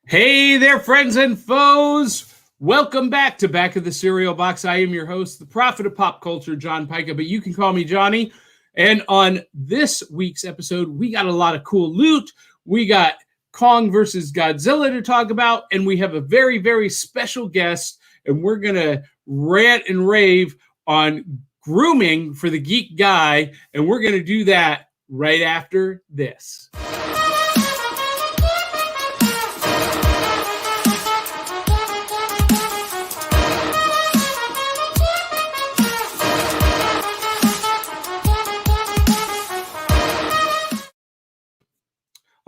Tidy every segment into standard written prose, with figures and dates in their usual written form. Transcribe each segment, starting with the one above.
Hey there, friends and foes. Welcome back to Back of the Cereal Box. I am your host, the prophet of pop culture, John Pica, but you can call me Johnny. And on this week's episode, we got a lot of cool loot. We got Kong versus Godzilla to talk about, and we have a very, very special guest, and we're going to rant and rave on grooming for the geek guy, and we're going to do that right after this.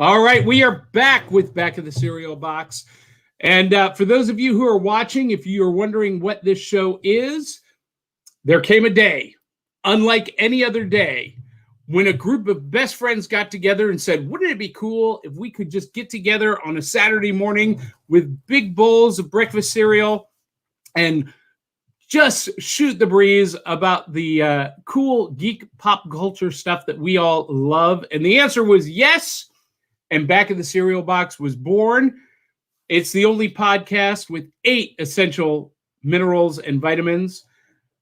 All right, we are back with Back of the Cereal Box. And for those of you who are watching, if you are wondering what this show is, there came a day, unlike any other day, when a group of best friends got together and said, wouldn't it be cool if we could just get together on a Saturday morning with big bowls of breakfast cereal and just shoot the breeze about the cool geek pop culture stuff that we all love? And the answer was yes. And Back of the Cereal Box was born. It's the only podcast with 8 essential minerals and vitamins.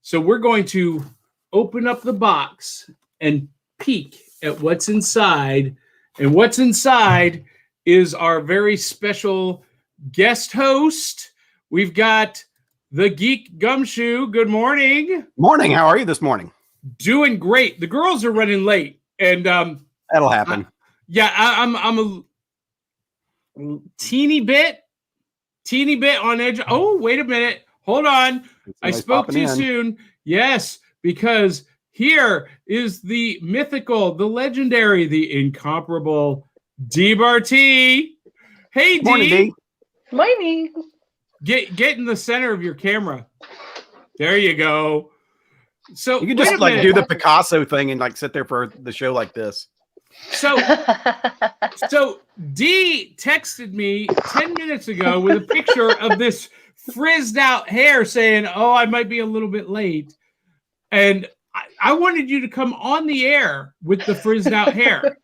So we're going to open up the box and peek at what's inside. And what's inside is our very special guest host. We've got the Geek Gumshoe. Good morning. Morning. How are you this morning? Doing great. The girls are running late. And that'll happen. I'm a teeny bit on edge. Oh, wait a minute. Hold on. I spoke too soon. Yes, because here is the mythical, the legendary, the incomparable Bartee. Hey, Morning, D. Morning. Get in the center of your camera. There you go. So you can just do the Picasso thing and sit there for the show like this. So D texted me 10 minutes ago with a picture of this frizzed out hair saying, oh, I might be a little bit late. And I wanted you to come on the air with the frizzed out hair.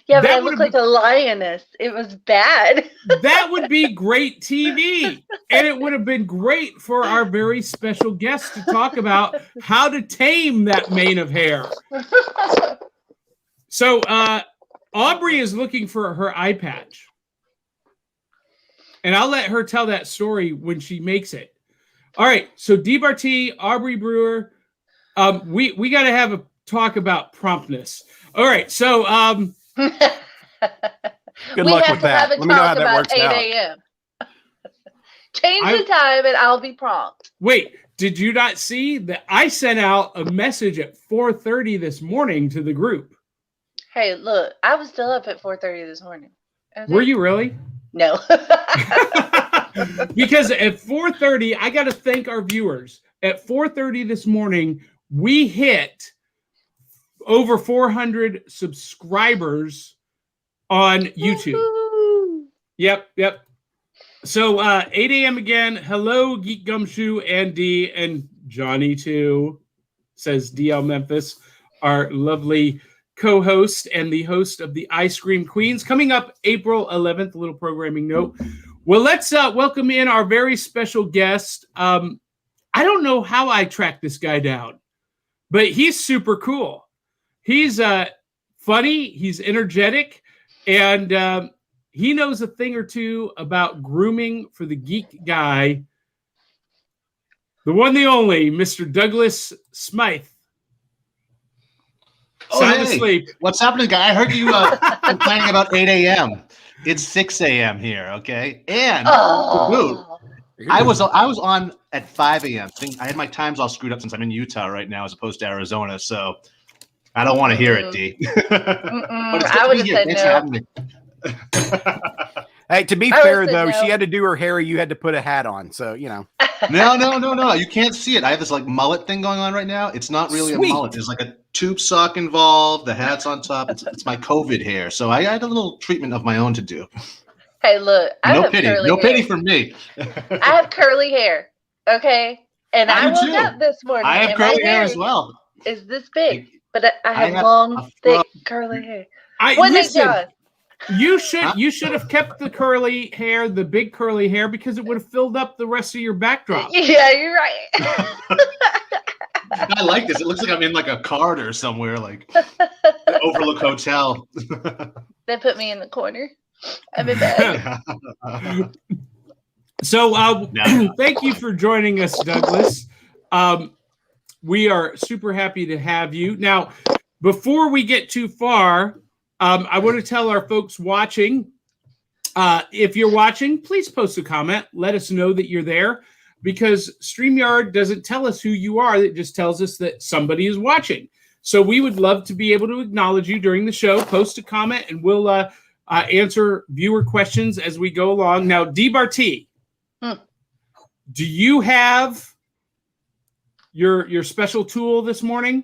Yeah, but I look like a lioness. It was bad. That would be great TV. And it would have been great for our very special guest to talk about how to tame that mane of hair. So Aubry is looking for her eye patch. And I'll let her tell that story when she makes it. All right. So Bartee, Aubry, Brewer, we got to have a talk about promptness. All right. So good luck with that. Let me know how that works 8 out. a.m. Change the time and I'll be prompt. Wait, did you not see that I sent out a message at 4:30 this morning to the group? Hey, look, I was still up at 4:30 this morning. Okay. Were you really? No. Because at 4:30, I got to thank our viewers. At 4:30 this morning, we hit over 400 subscribers on YouTube. Woo-hoo. Yep. So 8 a.m. again. Hello, Geek Gumshoe and D and Johnny too, says DL Memphis, our lovely co-host and the host of the Ice Cream Queens. Coming up April 11th, a little programming note. Well, let's welcome in our very special guest. I don't know how I tracked this guy down, but he's super cool. He's funny, he's energetic, and he knows a thing or two about grooming for the geek guy. The one, the only, Mr. Douglas Smythe. Sound asleep. What's happening, guy? I heard you complaining about 8 a.m. It's 6 a.m. here, okay? And I was on at 5 a.m. I had my times all screwed up since I'm in Utah right now as opposed to Arizona, so I don't want to hear it, D. I would have said no. Hey, to be fair, though, she had to do her hair. You had to put a hat on, so, you know. No. You can't see it. I have this mullet thing going on right now. It's not really a mullet. There's a tube sock involved. The hat's on top. It's my COVID hair. So I had a little treatment of my own to do. Hey, look. No pity for me. I have curly hair. Okay. And I woke up this morning. I have curly hair as well. Is this big? But I have long, thick, curly hair. Listen, You should have kept the curly hair, the big curly hair, because it would have filled up the rest of your backdrop. Yeah, you're right. I like this. It looks like I'm in like a corridor somewhere, like Overlook Hotel. They put me in the corner. I'm in bed. So thank you for joining us, Douglas. We are super happy to have you. Now, before we get too far, I want to tell our folks watching, if you're watching, please post a comment. Let us know that you're there, because StreamYard doesn't tell us who you are. It just tells us that somebody is watching. So we would love to be able to acknowledge you during the show. Post a comment, and we'll answer viewer questions as we go along. Now, Bartee, do you have your special tool this morning?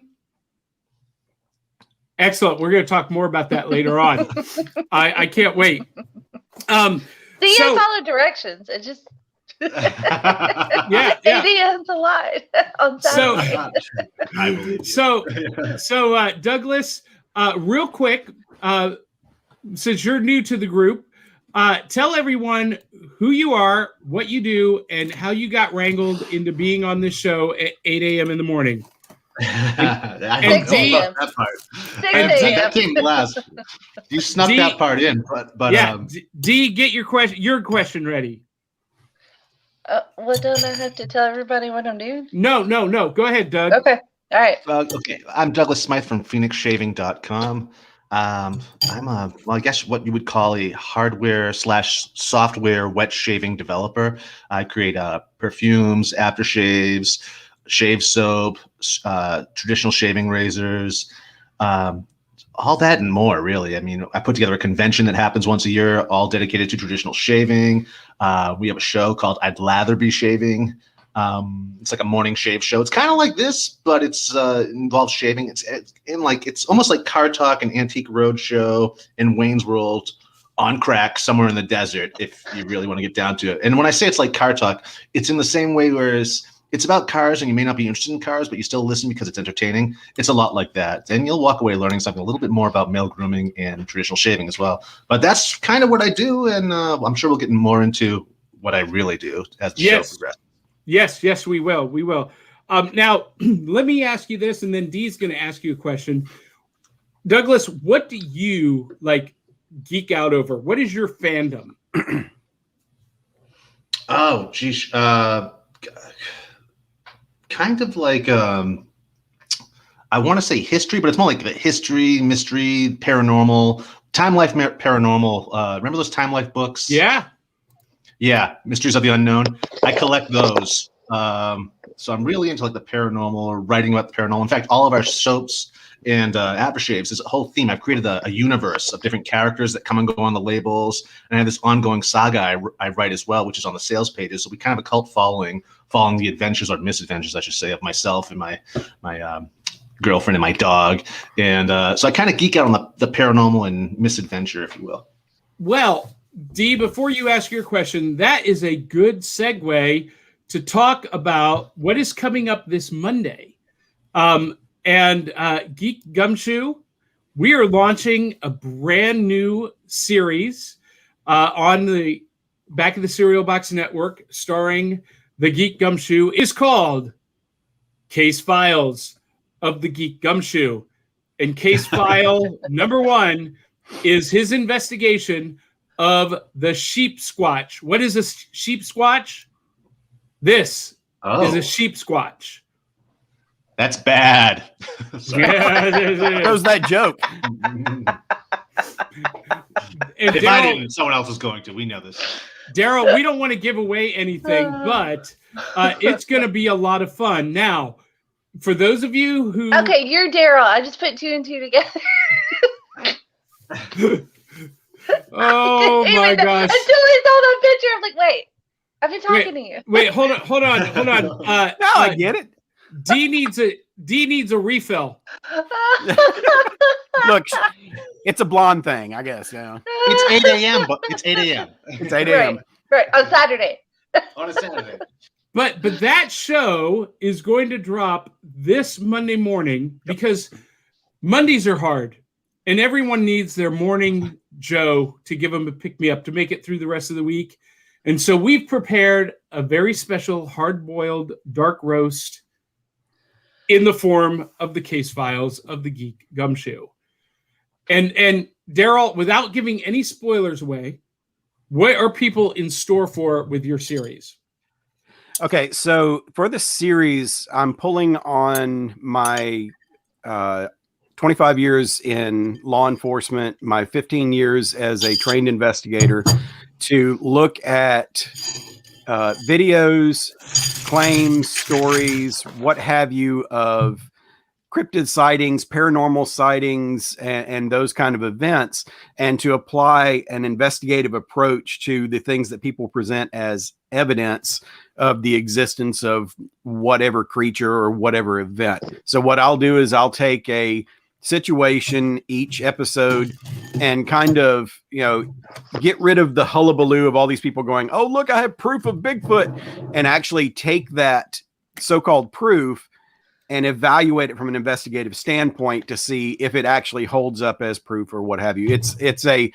Excellent. We're going to talk more about that later on. I can't wait. So you guys follow directions. It just 8 a.m. to live on Saturday. So Douglas, real quick, since you're new to the group, tell everyone who you are, what you do, and how you got wrangled into being on this show at 8 a.m. in the morning. I don't know about that part. That came last. You snuck that part in, but yeah. D, get your question ready. Well, don't I have to tell everybody what I'm doing? No. Go ahead, Doug. Okay. All right. Okay. I'm Douglas Smythe from PhoenixShaving.com. I guess what you would call a hardware/software wet shaving developer. I create perfumes, aftershaves, shave soap, traditional shaving razors, all that and more, really. I mean, I put together a convention that happens once a year, all dedicated to traditional shaving. We have a show called I'd Lather Be Shaving. It's like a morning shave show. It's kind of like this, but it's involves shaving. It's almost like Car Talk and Antique Roadshow in Wayne's World on crack somewhere in the desert, if you really want to get down to it. And when I say it's like Car Talk, it's in the same way, whereas it's about cars and you may not be interested in cars, but you still listen because it's entertaining. It's a lot like that. And you'll walk away learning something a little bit more about male grooming and traditional shaving as well. But that's kind of what I do. And I'm sure we'll get more into what I really do as the show progresses. Yes, we will. We will. Now, let me ask you this, and then Dee's going to ask you a question. Douglas, what do you geek out over? What is your fandom? Oh, geez. Kind of like I want to say history, but it's more like history, mystery, paranormal, Time Life paranormal. Remember those Time Life books? Yeah, Mysteries of the Unknown. I collect those. So I'm really into the paranormal, or writing about the paranormal. In fact, all of our soaps and aftershaves is a whole theme. I've created a universe of different characters that come and go on the labels, and I have this ongoing saga I write as well, which is on the sales pages. So we kind of a cult following the adventures or misadventures, I should say, of myself and my girlfriend and my dog. And so I kind of geek out on the paranormal and misadventure, if you will. Well, Dee, before you ask your question, that is a good segue to talk about what is coming up this Monday. And Geek Gumshoe, we are launching a brand new series on the Back of the Cereal Box Network, starring the Geek Gumshoe. It's called Case Files of the Geek Gumshoe. And case file number 1 is his investigation of the sheep squatch. What is a sheep squatch? This is a sheep squatch. That's bad. How's that joke? If I didn't, someone else is going to. We know this. Daryl, we don't want to give away anything, but it's going to be a lot of fun. Now, for those of you who... Okay, you're Daryl. I just put 2 and 2 together. Oh, my gosh. Until I saw that picture, I'm like, wait, I've been talking to you. Wait, hold on. Now I get it. D needs a refill. Look, it's a blonde thing, I guess. Yeah. It's 8 a.m. But it's 8 a.m. It's 8 a.m. Right, on Saturday. On a Saturday. But that show is going to drop this Monday morning because Mondays are hard, and everyone needs their morning Joe to give him a pick-me-up to make it through the rest of the week. And so we've prepared a very special hard-boiled dark roast in the form of the case files of the Geek Gumshoe. And Daryl, without giving any spoilers away, what are people in store for with your series? Okay, so for the series, I'm pulling on my 25 years in law enforcement, my 15 years as a trained investigator, to look at videos, claims, stories, what have you, of cryptid sightings, paranormal sightings, and those kind of events, and to apply an investigative approach to the things that people present as evidence of the existence of whatever creature or whatever event. So what I'll do is I'll take a situation each episode and kind of, get rid of the hullabaloo of all these people going, oh, look, I have proof of Bigfoot, and actually take that so-called proof and evaluate it from an investigative standpoint to see if it actually holds up as proof or what have you. It's a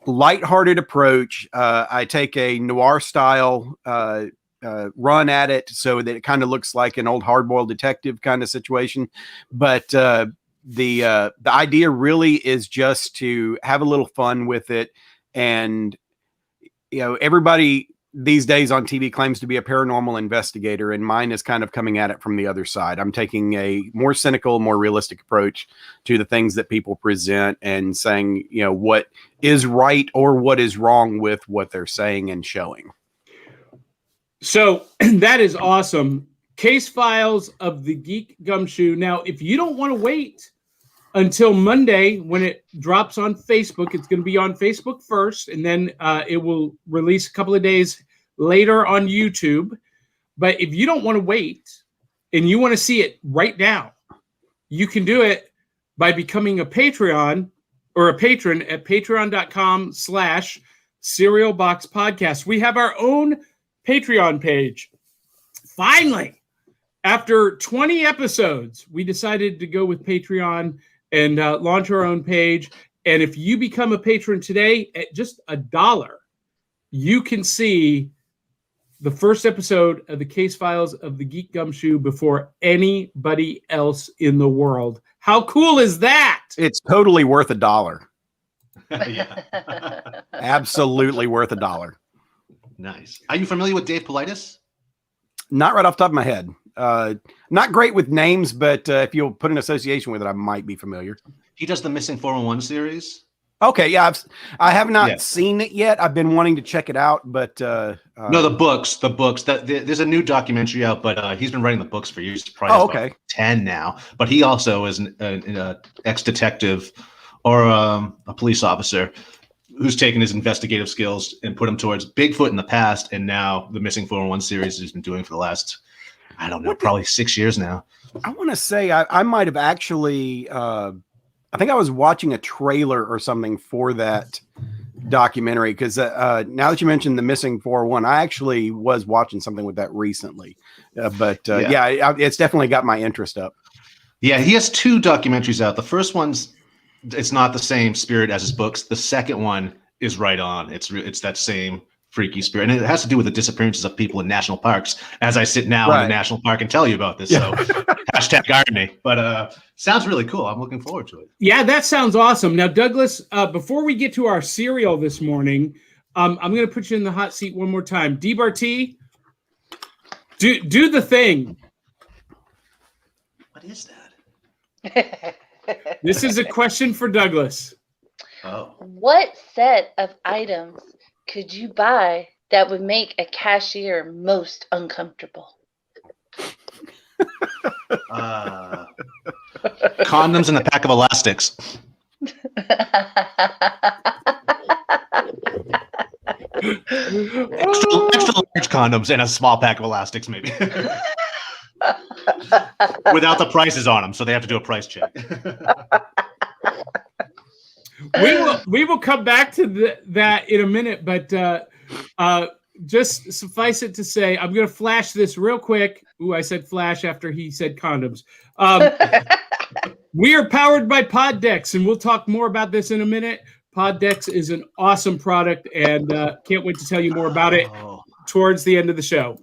lighthearted approach. I take a noir style run at it so that it kind of looks like an old hard-boiled detective kind of situation. But the idea really is just to have a little fun with it. And, everybody these days on TV claims to be a paranormal investigator, and mine is kind of coming at it from the other side. I'm taking a more cynical, more realistic approach to the things that people present and saying, what is right or what is wrong with what they're saying and showing. So that is awesome. Case files of the Geek Gumshoe. Now, if you don't want to wait until Monday when it drops on Facebook, it's going to be on Facebook first, and then it will release a couple of days later on YouTube. But if you don't want to wait and you want to see it right now, you can do it by becoming a Patreon or a patron at patreon.com/cerealboxpodcast. We have our own Patreon page. Finally, after 20 episodes, we decided to go with Patreon and launch our own page. And if you become a patron today at just $1, you can see the first episode of the case files of the Geek Gumshoe before anybody else in the world. How cool is that? It's totally worth $1. Yeah. Absolutely worth $1. Nice. Are you familiar with Dave Paulides? Not right off the top of my head. Not great with names, but if you'll put an association with it, I might be familiar. He does the Missing 411 series. Okay, yeah, I have not seen it yet. I've been wanting to check it out, but no, the books. There's a new documentary out, but he's been writing the books for years. Probably about 10 now. But he also is an ex-detective or a police officer who's taken his investigative skills and put them towards Bigfoot in the past, and now the Missing 411 series he's been doing for the last, I don't know, probably 6 years now. I want to say I might have actually, I think I was watching a trailer or something for that documentary, because now that you mentioned the Missing 411, I actually was watching something with that recently. It's definitely got my interest up. Yeah, he has 2 documentaries out. The first one's, it's not the same spirit as his books. The second one is right on. It's that same freaky spirit, and it has to do with the disappearances of people in national parks, as I sit now in the national park and tell you about this. So hashtag irony, but sounds really cool. I'm looking forward to it. Yeah, that sounds awesome. Now, Douglas, before we get to our cereal this morning, I'm going to put you in the hot seat one more time. Bartee, do the thing. What is that? This is a question for Douglas. Oh. What set of items could you buy that would make a cashier most uncomfortable? Condoms and a pack of elastics. extra large condoms and a small pack of elastics, maybe. Without the prices on them, so they have to do a price check. We will come back to that in a minute, but just suffice it to say, I'm going to flash this real quick. Ooh, I said flash after he said condoms. We are powered by Pod Decks, and we'll talk more about this in a minute. Pod Decks is an awesome product, and can't wait to tell you more about it Oh. towards the end of the show.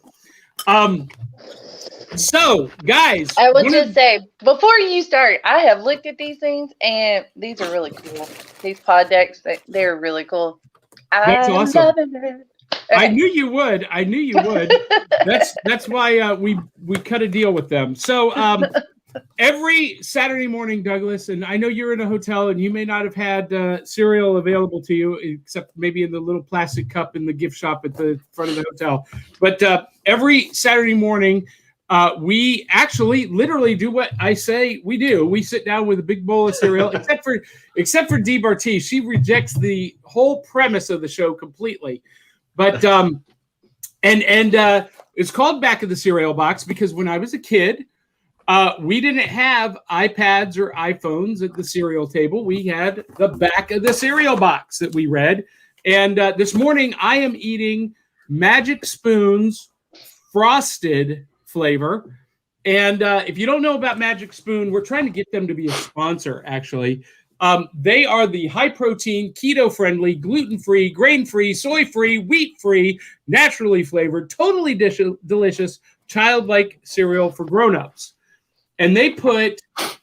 So, guys, I would just say, before you start, I have looked at these things, and these are really cool. These pod decks, they're really cool. That's I'm awesome. loving it. I Okay. knew you would. That's why we cut a deal with them. So every Saturday morning, Douglas, and I know you're in a hotel and you may not have had cereal available to you, except maybe in the little plastic cup in the gift shop at the front of the hotel. But every Saturday morning, we actually literally do what I say we do. We sit down with a big bowl of cereal, except for Dee Bartee. She rejects the whole premise of the show completely. But it's called Back of the Cereal Box because when I was a kid, we didn't have iPads or iPhones at the cereal table. We had the Back of the Cereal Box that we read. And this morning, I am eating Magic Spoon's Frosted flavor. And if you don't know about Magic Spoon, we're trying to get them to be a sponsor, actually. They are the high-protein, keto-friendly, gluten-free, grain-free, soy-free, wheat-free, naturally flavored, totally delicious, childlike cereal for grown-ups. And they put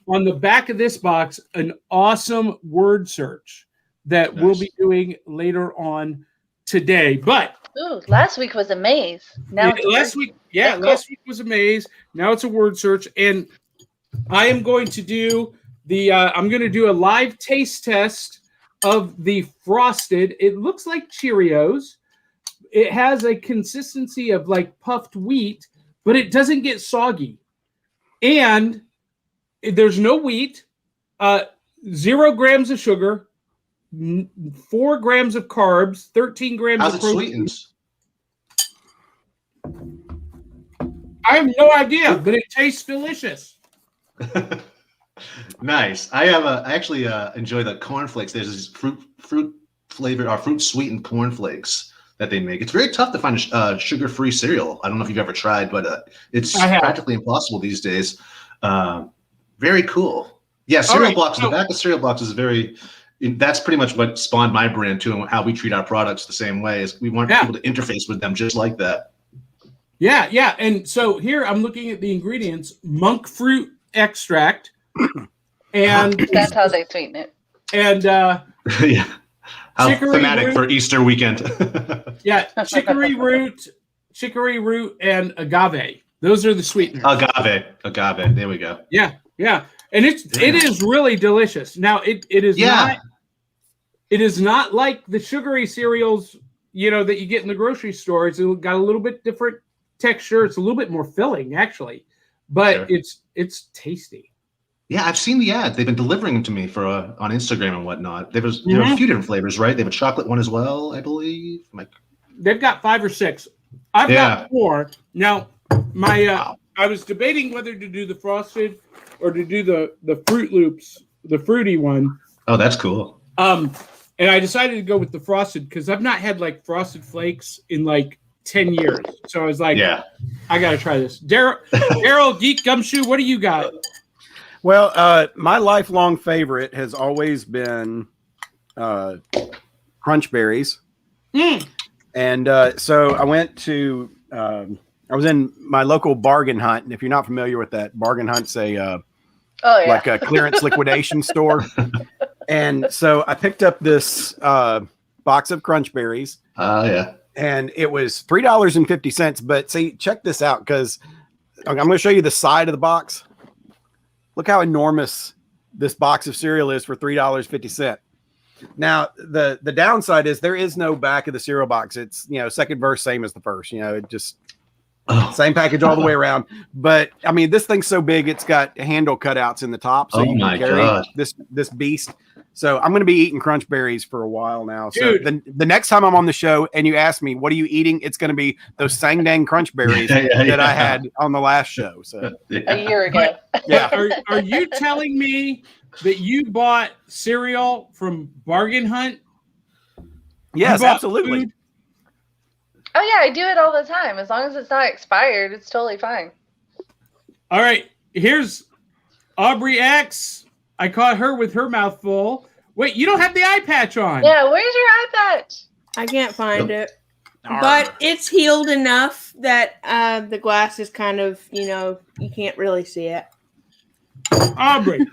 on the back of this box an awesome word search that we'll be doing later on today. But Ooh, last week was a maze. Now last week was a maze. Now it's a word search, and I am going to do I'm going to do a live taste test of the Frosted. It looks like Cheerios. It has a consistency of like puffed wheat, but it doesn't get soggy. And there's no wheat, 0 grams of sugar, 4 grams of carbs, 13 grams How's of it protein. sweetened? I have no idea, but it tastes delicious. Nice. I actually enjoy the cornflakes. There's this fruit flavored or fruit sweetened cornflakes that they make. It's very tough to find a sugar-free cereal. I don't know if you've ever tried, but it's practically impossible these days. Very cool. Yeah, cereal box. The back of cereal box is that's pretty much what spawned my brand too, and how we treat our products the same way. Is we want people to interface with them just like that. Yeah. And so here I'm looking at the ingredients: monk fruit extract, and that's how they sweeten it. And yeah, how thematic for Easter weekend. Yeah, chicory root, and agave. Those are the sweeteners. Agave. There we go. Yeah, and it is really delicious. Now it is not like the sugary cereals that you get in the grocery store. It's got a little bit different texture. It's a little bit more filling actually, but it's tasty. Yeah, I've seen the ads. They've been delivering them to me on Instagram and whatnot. There are a few different flavors, right? They have a chocolate one as well, I believe. They've got 5 or 6. I've got 4. Now, I was debating whether to do the Frosted or to do the Fruit Loops, the fruity one. Oh, that's cool. And I decided to go with the Frosted because I've not had like Frosted Flakes in like 10 years. So I was like, I got to try this. Daryl, Geek Gumshoe, what do you got? Well, my lifelong favorite has always been Crunch Berries. And so I went to, I was in my local bargain hunt. And if you're not familiar with that, bargain hunt's like a clearance liquidation store. And so I picked up this box of Crunch Berries. Oh, yeah. And it was $3.50. But see, check this out, because I'm going to show you the side of the box. Look how enormous this box of cereal is for $3.50. Now, the downside is there is no back of the cereal box. It's, second verse, same as the first. It just same package all the way around. But I mean, this thing's so big, it's got handle cutouts in the top, so you can carry this beast. So I'm going to be eating Crunch Berries for a while now. Dude. So the next time I'm on the show and you ask me, what are you eating? It's going to be those sang dang Crunch Berries that I had on the last show. So a year ago. Yeah. Are you telling me that you bought cereal from Bargain Hunt? Yes, absolutely. Food? Oh yeah, I do it all the time. As long as it's not expired, it's totally fine. All right, here's Aubry X. I caught her with her mouth full. Wait, you don't have the eye patch on. Yeah, where's your eye patch? I can't find it. Arr. But it's healed enough that the glass is kind of, you can't really see it. Aubry,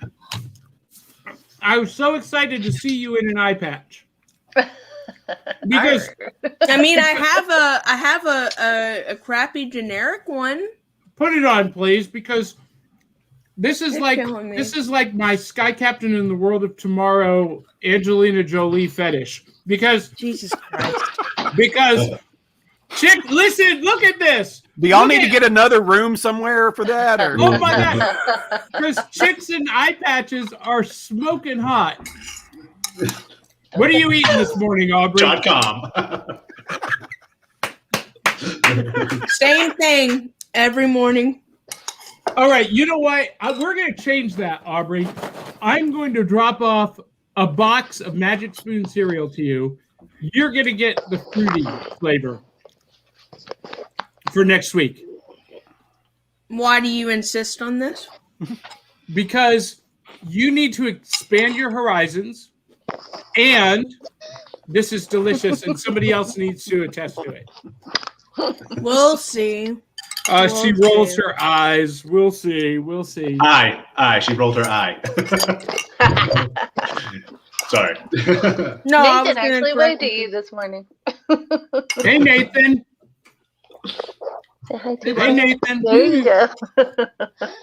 I was so excited to see you in an eye patch. Because I mean, I have a crappy generic one. put it on, please, because this is You're killing me. like my Sky Captain in the World of Tomorrow Angelina Jolie fetish. Because Jesus Christ. chick, listen, look at this. Do y'all Look need to at- get another room somewhere for that? Or Oh my god! Because chicks and eye patches are smoking hot. What are you eating this morning, Aubry? John Com. Same thing every morning. All right, you know what? We're going to change that, Aubry. I'm going to drop off a box of Magic Spoon cereal to you. You're going to get the fruity flavor for next week. Why do you insist on this? Because you need to expand your horizons, and this is delicious, and somebody else needs to attest to it. We'll see. She rolls her eyes. We'll see. We'll see. Eye. She rolled her eye. Sorry. No, I was Nathan gonna actually correct waved at you. you this morning. Hey, Nathan. Say hi to Hey, Nathan. There you go.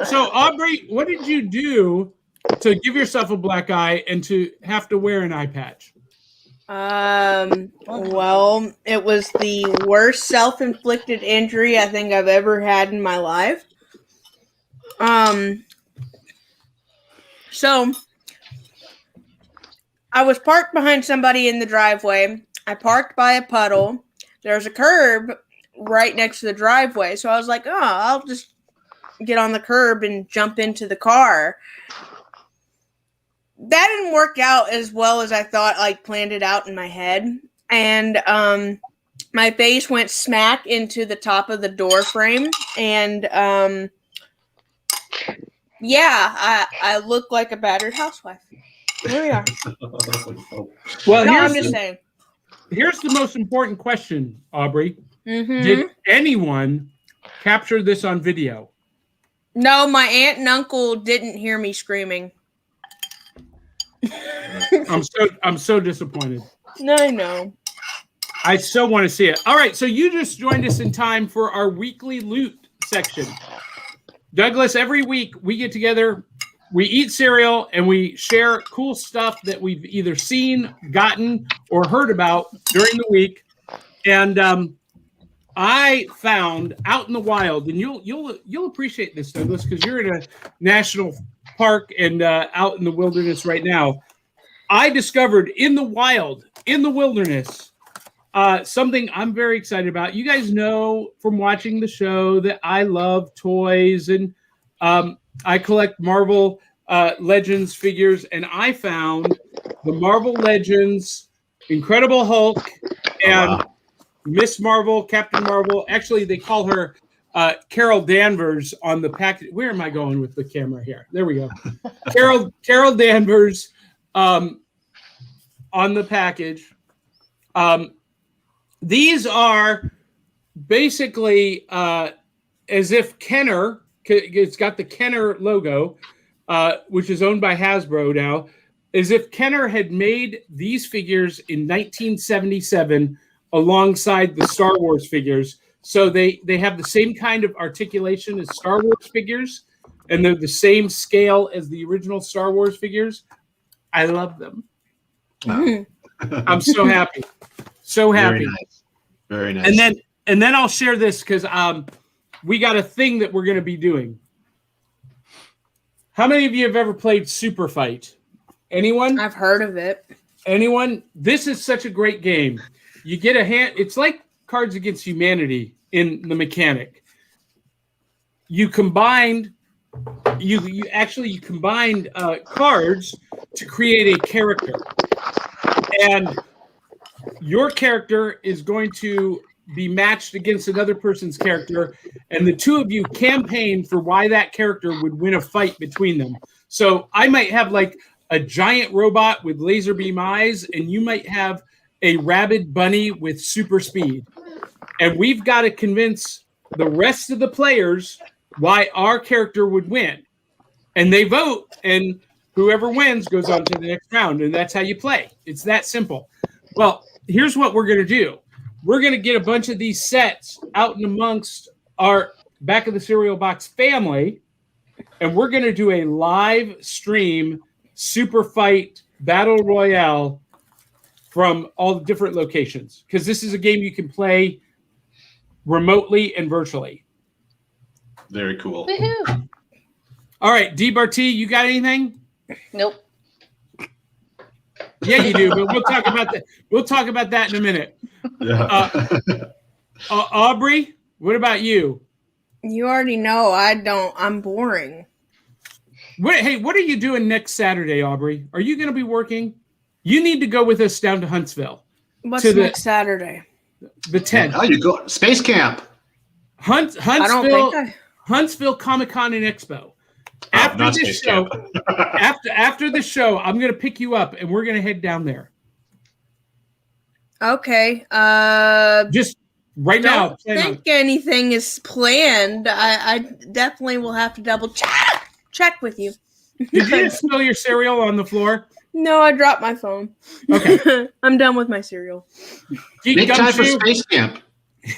So, Aubry, what did you do to give yourself a black eye and to have to wear an eye patch? Well, it was the worst self-inflicted injury I think I've ever had in my life. So I was parked behind somebody in the driveway. I parked by a puddle. There's a curb right next to the driveway. So I was like, oh, I'll just get on the curb and jump into the car. That didn't work out as well as I thought, planned it out in my head. And my face went smack into the top of the door frame. And I look like a battered housewife. Here we are. Well, No, I'm just saying. here's the most important question, Aubry. Mm-hmm. Did anyone capture this on video? No, my aunt and uncle didn't hear me screaming. I'm so disappointed. No. I so want to see it. All right, so you just joined us in time for our weekly loot section. Douglas, every week we get together, we eat cereal, and we share cool stuff that we've either seen, gotten, or heard about during the week. And I found out in the wild, and you'll appreciate this, Douglas, because you're in a national park and out in the wilderness right now. I discovered in the wild, in the wilderness, something I'm very excited about. You guys know from watching the show that I love toys, and I collect Marvel Legends figures, and I found the Marvel Legends Incredible Hulk and Miss Marvel, Captain Marvel. Actually, they call her Carol Danvers on the package. Where am I going with the camera here? There we go. Carol Danvers on the package. These are basically as if Kenner, it's got the Kenner logo, which is owned by Hasbro now, as if Kenner had made these figures in 1977 alongside the Star Wars figures. So they have the same kind of articulation as Star Wars figures, and they're the same scale as the original Star Wars figures. I love them. Wow. I'm so happy. So happy. Very nice. Very nice. And then I'll share this because we got a thing that we're going to be doing. How many of you have ever played Super Fight? Anyone? I've heard of it. Anyone? This is such a great game. You get a hand. It's like Cards Against Humanity in the mechanic. You combined cards to create a character, and your character is going to be matched against another person's character, and the two of you campaign for why that character would win a fight between them. So I might have like a giant robot with laser beam eyes, and you might have a rabid bunny with super speed. And we've got to convince the rest of the players why our character would win. And they vote, and whoever wins goes on to the next round, and that's how you play. It's that simple. Well, here's what we're going to do. We're going to get a bunch of these sets out and amongst our Back of the Cereal Box family, and we're going to do a live stream super fight battle royale from all the different locations, because this is a game you can play remotely and virtually. Very cool. Woohoo. All right, Bartee, you got anything? Nope. Yeah, you do, but we'll talk about that. We'll talk about that in a minute. Yeah. Aubry, what about you? You already know I don't. I'm boring. What are you doing next Saturday, Aubry? Are you going to be working? You need to go with us down to Huntsville. What's To the- next Saturday? The 10th. How you go? Space camp. I don't Huntsville, think Huntsville Comic Con and Expo. Not After this space show, camp. after the show, I'm going to pick you up and we're going to head down there. Okay. Just right now. Don't plan on- think anything is planned. I definitely will have to double check with you. Did you just spill your cereal on the floor? No, I dropped my phone. Okay. I'm done with my cereal. Geek Make time for Gumshoe? space camp.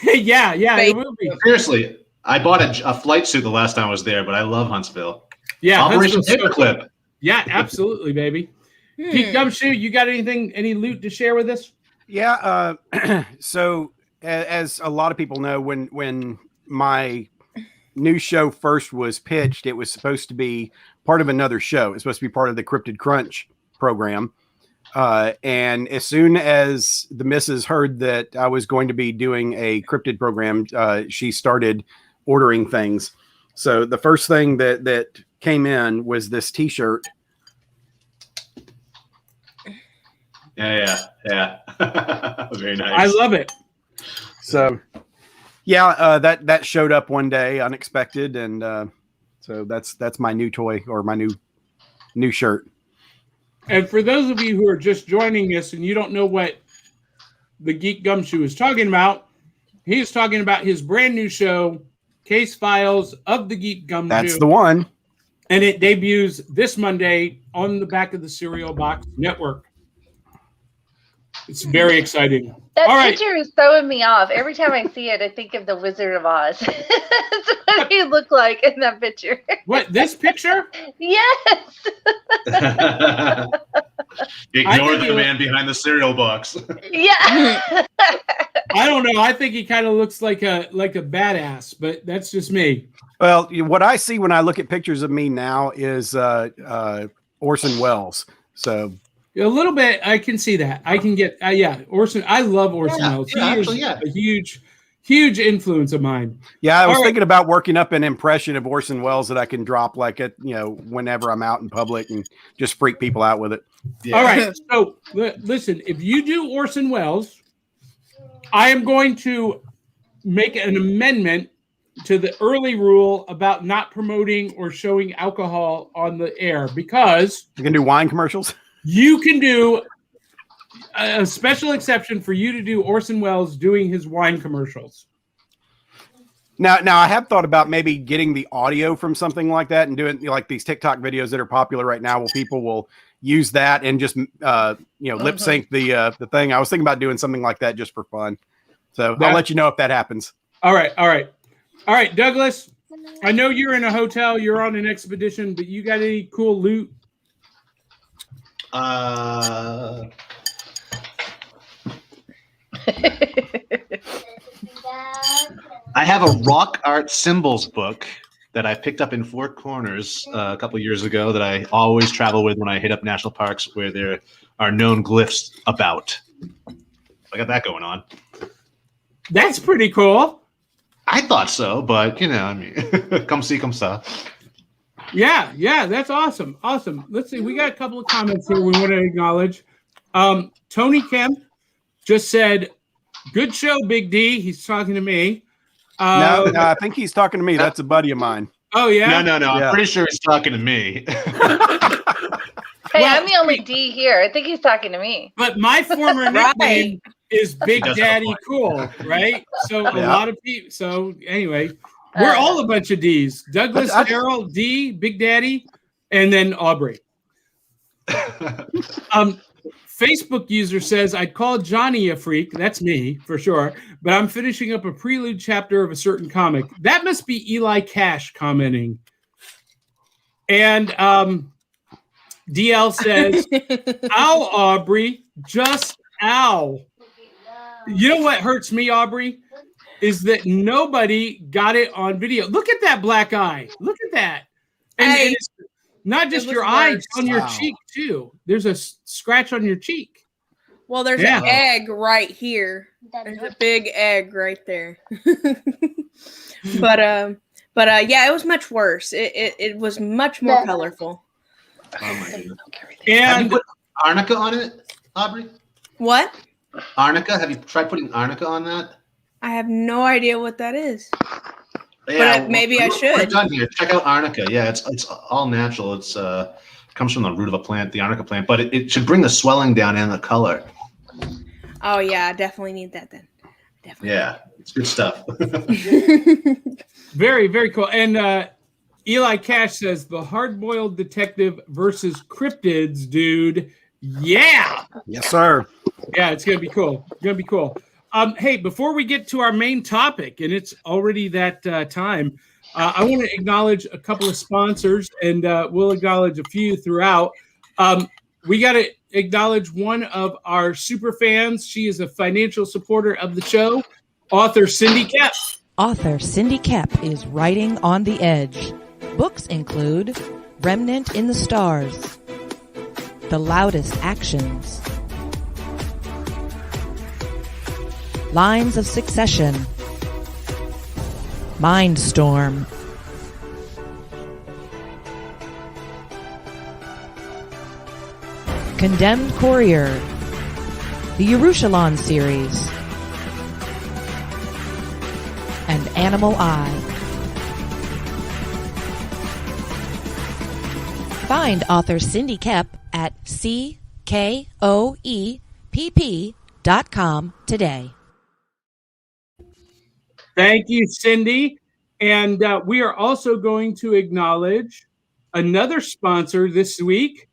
yeah, it Fake. will be. Seriously, I bought a flight suit the last time I was there, but I love Huntsville. Yeah, Operation Huntsville's so- Paperclip. Yeah, absolutely, baby. Geek Gumshoe, you got any loot to share with us? Yeah. So as a lot of people know, when my new show first was pitched, it was supposed to be part of another show. It's supposed to be part of the Cryptid Crunch program. And as soon as the missus heard that I was going to be doing a cryptid program, she started ordering things. So the first thing that came in was this T-shirt. Yeah. Very nice. I love it. So yeah, that showed up one day unexpected, and so that's my new toy, or my new shirt. And for those of you who are just joining us and you don't know what the Geek Gumshoe is talking about, he is talking about his brand new show, Case Files of the Geek Gumshoe. That's the one. And it debuts this Monday on the Back of the Cereal Box Network. It's very exciting. That All right. picture is throwing me off. Every time I see it, I think of the Wizard of Oz. That's what he looked like in that picture. What, this picture? Yes. Ignore the man behind the cereal box. Yeah. I don't know. I think he kind of looks like a badass, but that's just me. Well, what I see when I look at pictures of me now is Orson Welles. So A little bit, I can see that. I can get, Orson. I love Orson Welles. yeah, He actually, is yeah. a huge influence of mine. yeah, I was All right. thinking about working up an impression of Orson Welles that I can drop like at whenever I'm out in public and just freak people out with it. Yeah. All right. So listen, if you do Orson Welles, I am going to make an amendment to the early rule about not promoting or showing alcohol on the air, because You can do wine commercials. you can do a special exception for you to do Orson Welles doing his wine commercials. Now I have thought about maybe getting the audio from something like that and doing like these TikTok videos that are popular right now, where people will use that and just lip sync the thing. I was thinking about doing something like that just for fun. So I'll let you know if that happens. All right, Douglas. I know you're in a hotel, you're on an expedition, but you got any cool loot? I have a rock art symbols book that I picked up in Four Corners a couple years ago that I always travel with when I hit up national parks where there are known glyphs about. I got that going on. That's pretty cool. I thought so, but come see, come saw. Yeah, that's awesome. Let's see. We got a couple of comments here we want to acknowledge. Tony Kemp just said, "Good show, Big D." He's talking to me. No, I think he's talking to me. That's a buddy of mine. Oh yeah. No. Yeah. I'm pretty sure he's talking to me. Hey, Well, I'm the only D here. I think he's talking to me. But my former Right. nickname is Big does have a Daddy point. Cool, right? So a Yeah. lot of people. So anyway, we're all a bunch of D's. Douglas, I- Darrell, D, Big Daddy, and then Aubry. Facebook user says, I'd call Johnny a freak. That's me, for sure. But I'm finishing up a prelude chapter of a certain comic. That must be Eli Cash commenting. And DL says, ow, Aubry. Just ow. You know what hurts me, Aubry? Is that nobody got it on video. Look at that black eye. Look at that. And, Hey, and it's not just it was your eye, worse. it's on your Wow. cheek, too. There's a scratch on your cheek. Well, there's Yeah. an egg right here. There's a big egg right there. but yeah, it was much worse. It was much more colorful. Oh my goodness. Have you And put arnica on it, Aubry? What? Arnica? Have you tried putting arnica on that? I have no idea what that is. Yeah, maybe I should. We're done here. Check out arnica. Yeah, it's all natural. It's comes from the root of a plant, the arnica plant, but it should bring the swelling down and the color. Oh yeah, I definitely need that then. Definitely. Yeah, it's good stuff. very, very cool. And Eli Cash says, the hard-boiled detective versus cryptids, dude. Yeah. Yes, sir. Yeah, it's going to be cool. It's going to be cool. Hey, before we get to our main topic, and it's already that time, I want to acknowledge a couple of sponsors, and we'll acknowledge a few throughout. We got to acknowledge one of our super fans. She is a financial supporter of the show, author Cindy Kep. Author Cindy Kep is writing on the edge. Books include Remnant in the Stars, The Loudest Actions, Lines of Succession, Mindstorm, Condemned Courier, the Yerushalayim series, and Animal Eye. Find author Cindy Kep at CKOEPP.com today. Thank you, Cindy. And we are also going to acknowledge another sponsor this week,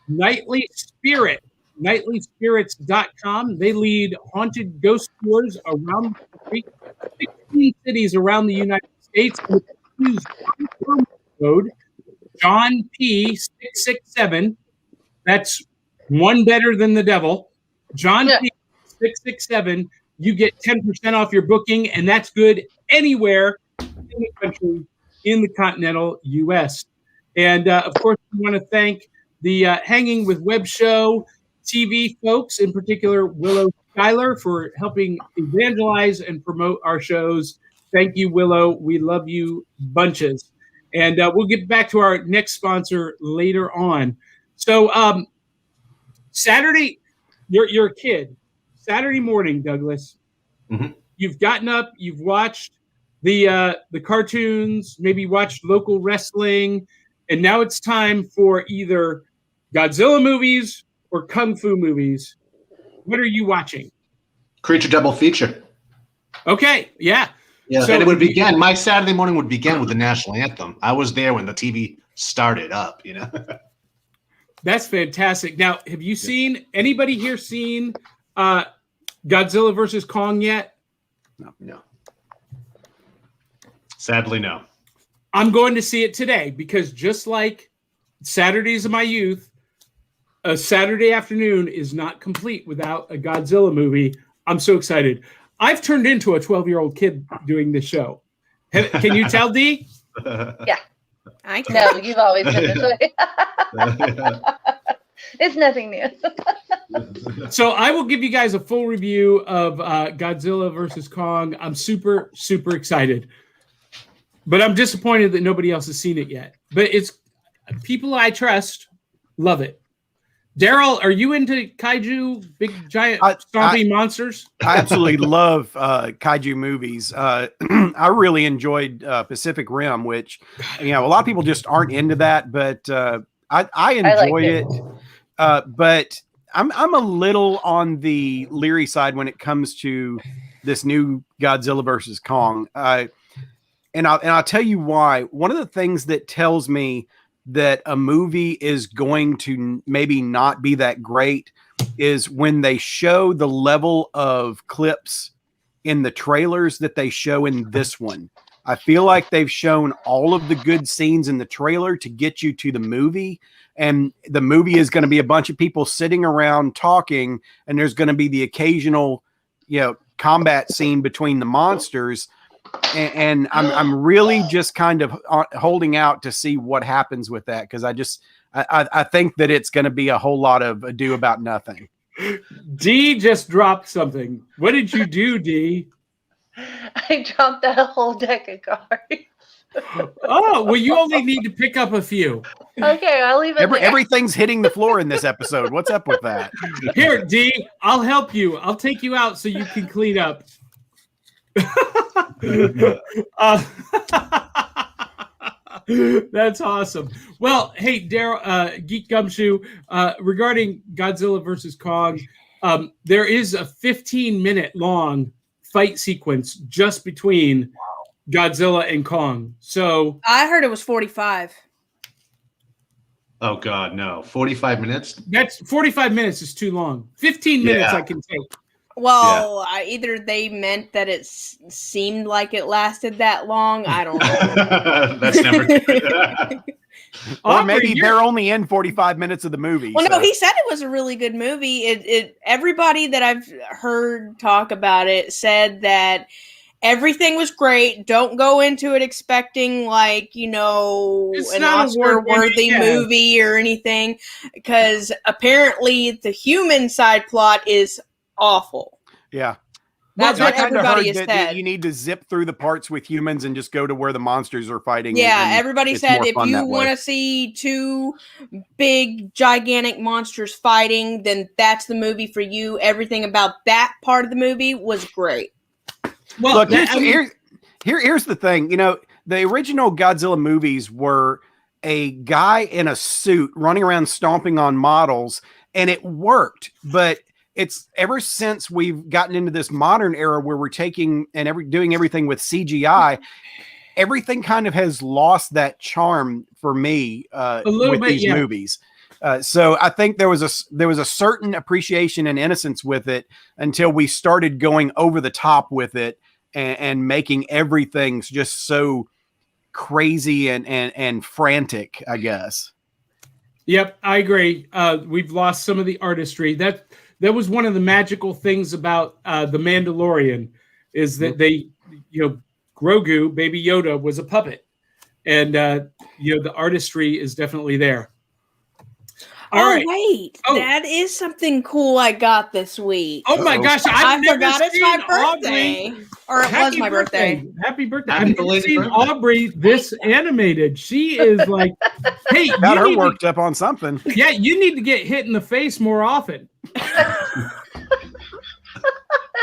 Nightly Spirit, nightlyspirits.com. They lead haunted ghost tours around the country, 16 cities around the United States. Use code John P 667. That's one better than the devil. John P 667. You get 10% off your booking, and that's good anywhere in the country, in the continental U.S. And of course, we want to thank the Hanging with Web Show TV folks, in particular Willow Schuyler, for helping evangelize and promote our shows. Thank you, Willow. We love you bunches. And we'll get back to our next sponsor later on. So Saturday, you're a kid. Saturday morning, Douglas, You've gotten up, you've watched the cartoons, maybe watched local wrestling, and now it's time for either Godzilla movies or Kung Fu movies. What are you watching? Creature double feature. Okay, yeah. Yeah, So- and it would begin. My Saturday morning would begin with the national anthem. I was there when the TV started up. You know. That's fantastic. Now, have you seen anybody here seen Godzilla versus Kong yet? No. Sadly, no. I'm going to see it today because just like Saturdays of my youth, a Saturday afternoon is not complete without a Godzilla movie. I'm so excited. I've turned into a 12-year-old kid doing this show. Can you tell, Dee? Yeah. I can. No, you've always been this way. It's nothing new. So I will give you guys a full review of Godzilla versus Kong. I'm super, super excited. But I'm disappointed that nobody else has seen it yet. But it's people I trust love it. Daryl, are you into kaiju, big giant stomping monsters? I absolutely love kaiju movies. I really enjoyed Pacific Rim, which, a lot of people just aren't into that. But I enjoyed it, but I'm a little on the leery side when it comes to this new Godzilla versus Kong. And I'll tell you why. One of the things that tells me that a movie is going to maybe not be that great is when they show the level of clips in the trailers that they show in this one. I feel like they've shown all of the good scenes in the trailer to get you to the movie. And the movie is going to be a bunch of people sitting around talking, and there's going to be the occasional, combat scene between the monsters. And I'm really just kind of holding out to see what happens with that, because I think that it's going to be a whole lot of ado about nothing. D just dropped something. What did you do, D? I dropped a whole deck of cards. Oh, well, you only need to pick up a few. Okay, I'll leave it there. Everything's hitting the floor in this episode. What's up with that? Here, D, I'll help you. I'll take you out so you can clean up. That's awesome. Well, hey, Daryl, Geek Gumshoe, regarding Godzilla versus Kong, there is a 15-minute long fight sequence just between Godzilla and Kong. So I heard it was 45. Oh God, no! 45 minutes. That's 45 minutes is too long. 15 minutes I can take. Well, either they meant that it seemed like it lasted that long. I don't know. That's never good. Or maybe they're only in 45 minutes of the movie. Well, no, he said it was a really good movie. Everybody that I've heard talk about it said that everything was great. Don't go into it expecting an Oscar-worthy movie or anything, because apparently the human side plot is awful. Yeah. That's what everybody has said. That you need to zip through the parts with humans and just go to where the monsters are fighting. Yeah, everybody said if you want to see two big, gigantic monsters fighting, then that's the movie for you. Everything about that part of the movie was great. Well, look, here's the thing. The original Godzilla movies were a guy in a suit running around stomping on models, and it worked. But it's ever since we've gotten into this modern era where we're taking and doing everything with CGI, everything kind of has lost that charm for me with these movies. So I think there was a certain appreciation and innocence with it until we started going over the top with it and making everything just so crazy and frantic, I guess. Yep, I agree. We've lost some of the artistry. That was one of the magical things about The Mandalorian, is that Grogu, Baby Yoda, was a puppet. And, the artistry is definitely there. All right. Wait. That is something cool I got this week. Oh, my gosh. I forgot it's my birthday. Or it was my birthday. Happy birthday. I've never seen Aubry this animated. She is like, hey. Got her worked up on something. Yeah, you need to get hit in the face more often.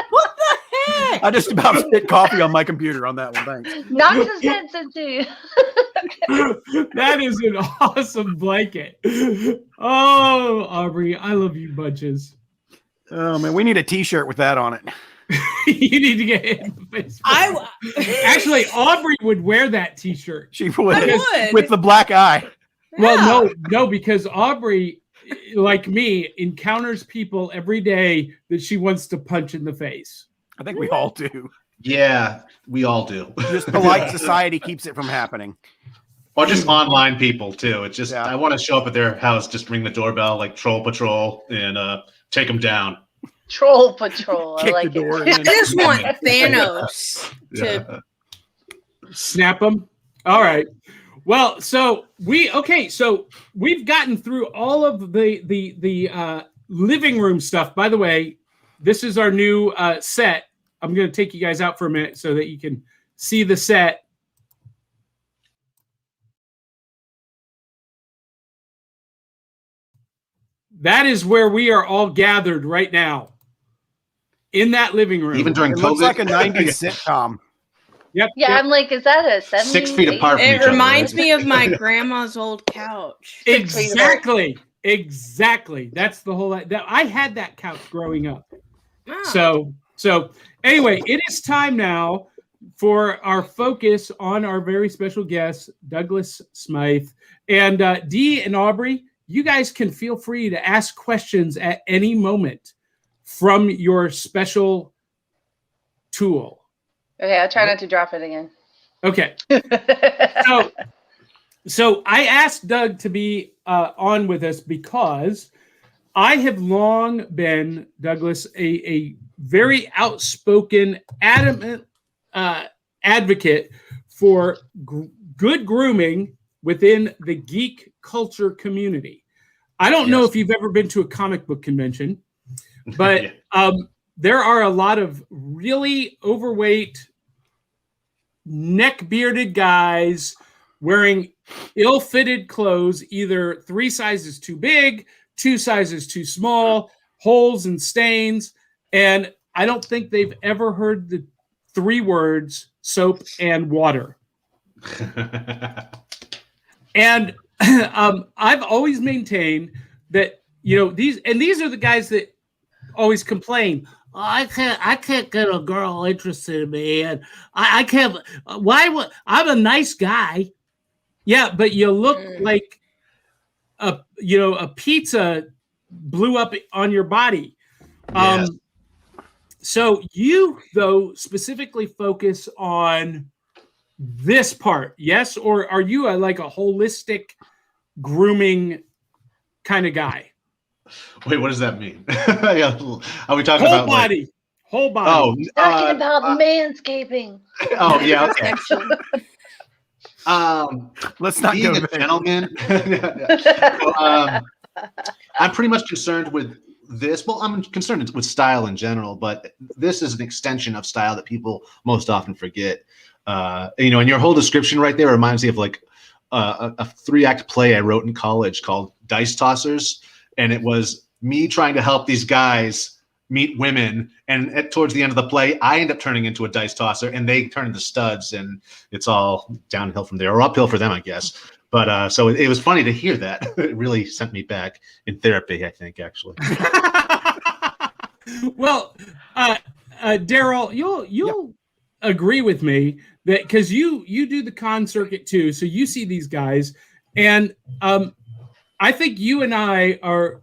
What the heck? I just about spit coffee on my computer on that one. Thanks. Knock the sense into. That is an awesome blanket. Oh, Aubry, I love you bunches. Oh man, we need a T-shirt with that on it. You need to get hit in the face. Actually, Aubry would wear that T-shirt. She would with the black eye. Well, no, because Aubry, like me, encounters people every day that she wants to punch in the face. I think we all do. Yeah, we all do. Just polite society keeps it from happening. Or just online people too. It's just I want to show up at their house, just ring the doorbell like Troll Patrol and take them down. Troll Patrol. I like it. I just want Thanos to snap them. All right. Well, so we've gotten through all of the living room stuff. By the way, this is our new set. I'm going to take you guys out for a minute so that you can see the set. That is where we are all gathered right now. In that living room. Even during it COVID. looks like a 90s sitcom. Yep. Yeah, yep. I'm like, is that a 70? 6 feet apart from each It other, reminds right? me of my grandma's old couch. 6 feet apart. Exactly. That's the whole. I had that couch growing up. Oh. So anyway, it is time now for our focus on our very special guest, Douglas Smythe. And Dee and Aubry, you guys can feel free to ask questions at any moment from your special tool. Okay, I'll try not to drop it again. Okay. So I asked Doug to be on with us because I have long been, Douglas, a very outspoken, adamant advocate for good grooming within the geek culture community. I don't know if you've ever been to a comic book convention, but there are a lot of really overweight, neck-bearded guys wearing ill-fitted clothes, either 3 sizes too big, 2 sizes too small, holes and stains, and I don't think they've ever heard the 3 words soap and water. And I've always maintained that, these are the guys that always complain. Oh, I can't get a girl interested in me, and I can't. Why would I'm a nice guy? Yeah, but you look like a pizza blew up on your body. So you, though, specifically focus on this part, yes? Or are you like a holistic grooming kind of guy? Wait, what does that mean? Are we talking whole about body? Whole body. Oh, Talking about manscaping. Oh, yeah. Okay. Let's not being go a there. gentleman. I'm pretty much concerned with this. Well, I'm concerned with style in general, but this is an extension of style that people most often forget. And your whole description right there reminds me of like a 3-act play I wrote in college called Dice Tossers. And it was me trying to help these guys meet women. And towards the end of the play, I end up turning into a dice tosser and they turn into studs. And it's all downhill from there, or uphill for them, I guess. But so it was funny to hear that. It really sent me back in therapy, I think, actually. Well, Daryl, you'll agree with me that because you do the con circuit too, so you see these guys, and I think you and I are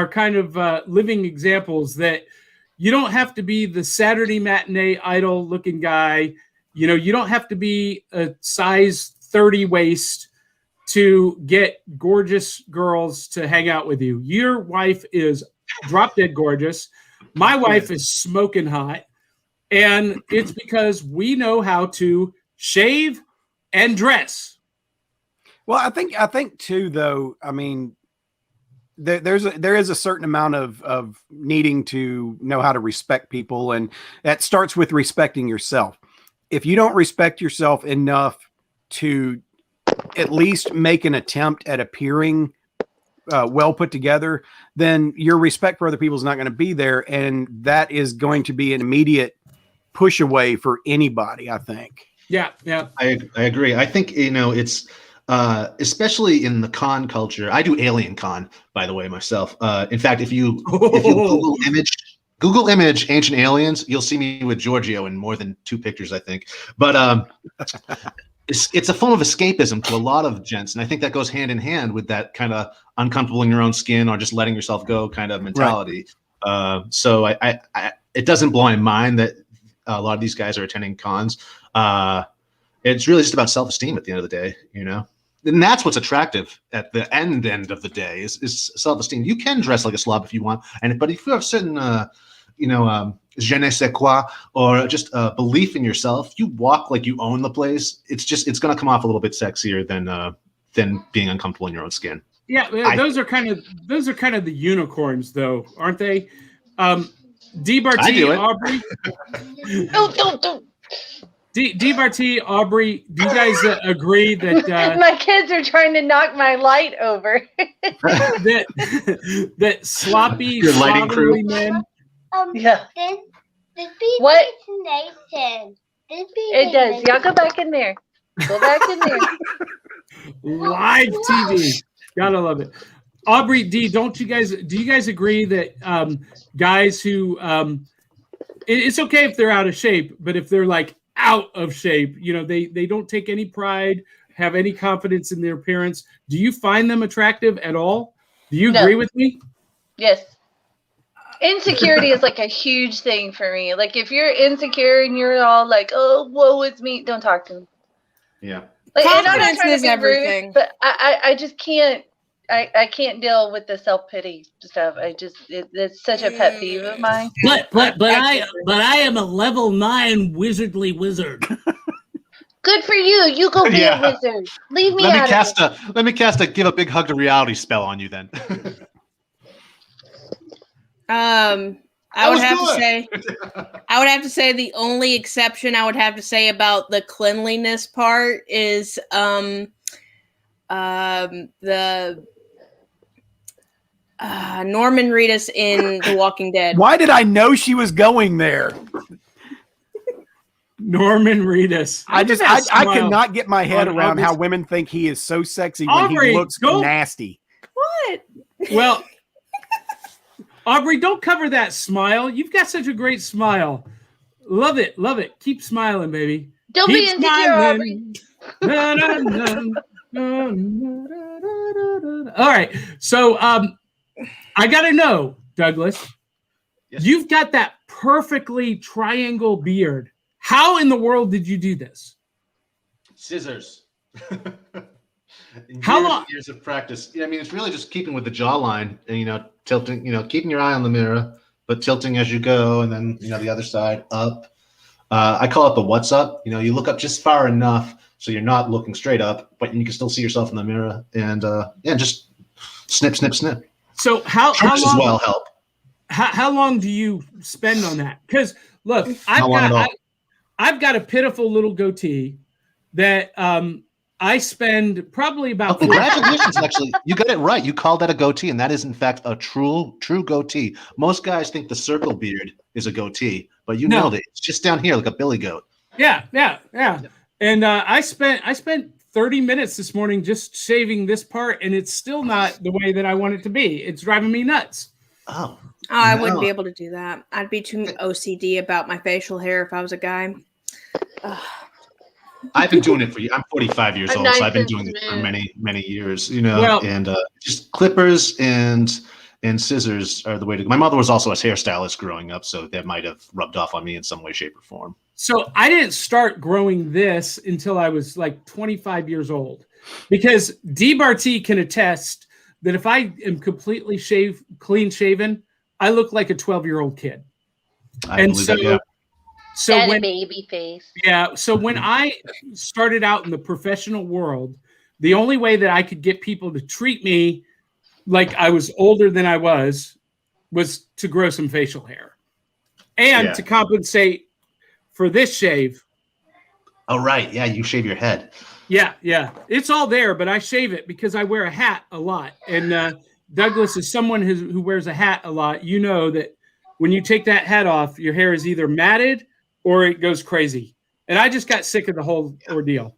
kind of living examples that you don't have to be the Saturday matinee idol looking guy. You don't have to be a size 30 waist to get gorgeous girls to hang out with you. Your wife is drop dead gorgeous. My wife is smoking hot. And it's because we know how to shave and dress. Well, I think too, though. I mean, there is a certain amount of needing to know how to respect people, and that starts with respecting yourself. If you don't respect yourself enough to at least make an attempt at appearing well put together, then your respect for other people is not going to be there, and that is going to be an immediate push away for anybody, I think. Yeah. I agree. I think, it's especially in the con culture. I do Alien Con, by the way, myself. In fact, if you Google image Ancient Aliens, you'll see me with Giorgio in more than 2 pictures, I think. But it's a form of escapism to a lot of gents, and I think that goes hand in hand with that kind of uncomfortable in your own skin or just letting yourself go kind of mentality. Right. So I it doesn't blow my mind that a lot of these guys are attending cons. It's really just about self-esteem at the end of the day, and that's what's attractive at the end of the day is self-esteem. You can dress like a slob if you want, but if you have certain, je ne sais quoi, or just belief in yourself, you walk like you own the place. It's going to come off a little bit sexier than being uncomfortable in your own skin. Yeah, those are kind of the unicorns, though, aren't they? Bartee, Aubry. Don't. Bartee, Aubry, do you guys agree that my kids are trying to knock my light over? that sloppy, your lighting crew men? Yeah. This be What? Nathan. It does. Y'all go back in there. Go back in there. Live TV. Gotta love it. Aubry, do you guys agree that guys who it's okay if they're out of shape, but if they're like out of shape, they don't take any pride, have any confidence in their appearance. Do you find them attractive at all? Do you agree with me? Yes. Insecurity is like a huge thing for me. Like if you're insecure and you're all like, "Oh, woe is me," don't talk to me. Yeah. Like, and I'm not Confidence trying to is be everything. rude, but I just can't. I can't deal with the self-pity stuff. It's such a pet peeve of mine. But I am a level 9 wizardly wizard. Good for you. You go be a wizard. Leave me out of it. Let me cast a give a big hug to reality spell on you then. I would have to say the only exception I would have to say about the cleanliness part is the Norman Reedus in The Walking Dead. Why did I know she was going there? Norman Reedus. I cannot get my head On around how August- women think he is so sexy when Aubry, he looks go. nasty. What? Well, Aubry, don't cover that smile. You've got such a great smile. Love it. Love it. Keep smiling, baby. Don't Keep be insecure, Aubry. Na, na, na, na, na, na, na, na. All right. So I got to know, Douglas, Yes. you've got that perfectly triangle beard. How in the world did you do this? Scissors. How long? Years of practice. Yeah, I mean, it's really just keeping with the jawline and, tilting, keeping your eye on the mirror, but tilting as you go. And then, the other side up. I call it the what's up. You look up just far enough so you're not looking straight up, but you can still see yourself in the mirror. And, just snip, snip, snip. So how Shirts long? as well help. How long do you spend on that? Because look, Not long at all. I've got a pitiful little goatee that I spend probably about. Congratulations! Actually, you got it right. You called that a goatee, and that is in fact a true goatee. Most guys think the circle beard is a goatee, but you nailed it. It's just down here like a billy goat. Yeah. And I spent 30 minutes this morning just shaving this part, and it's still not the way that I want it to be. It's driving me nuts. Oh. I wouldn't be able to do that. I'd be too OCD about my facial hair if I was a guy. I've been doing it for you. I'm 45 years A old, so I've been nice doing it for man. many years. Well- and just clippers and scissors are the way to go. My mother was also a hairstylist growing up, so that might have rubbed off on me in some way, shape, or form. So I didn't start growing this until I was like 25 years old, because Bartee can attest that if I am completely clean shaven, I look like a 12-year-old kid. I believe that, yeah. So Daddy when baby face. so when I started out in the professional world, the only way that I could get people to treat me like I was older than I was to grow some facial hair, and to compensate for this shave. Oh, right. Yeah, you shave your head. Yeah. It's all there, but I shave it because I wear a hat a lot. And Douglas is someone who wears a hat a lot. You know that when you take that hat off, your hair is either matted or it goes crazy. And I just got sick of the whole ordeal.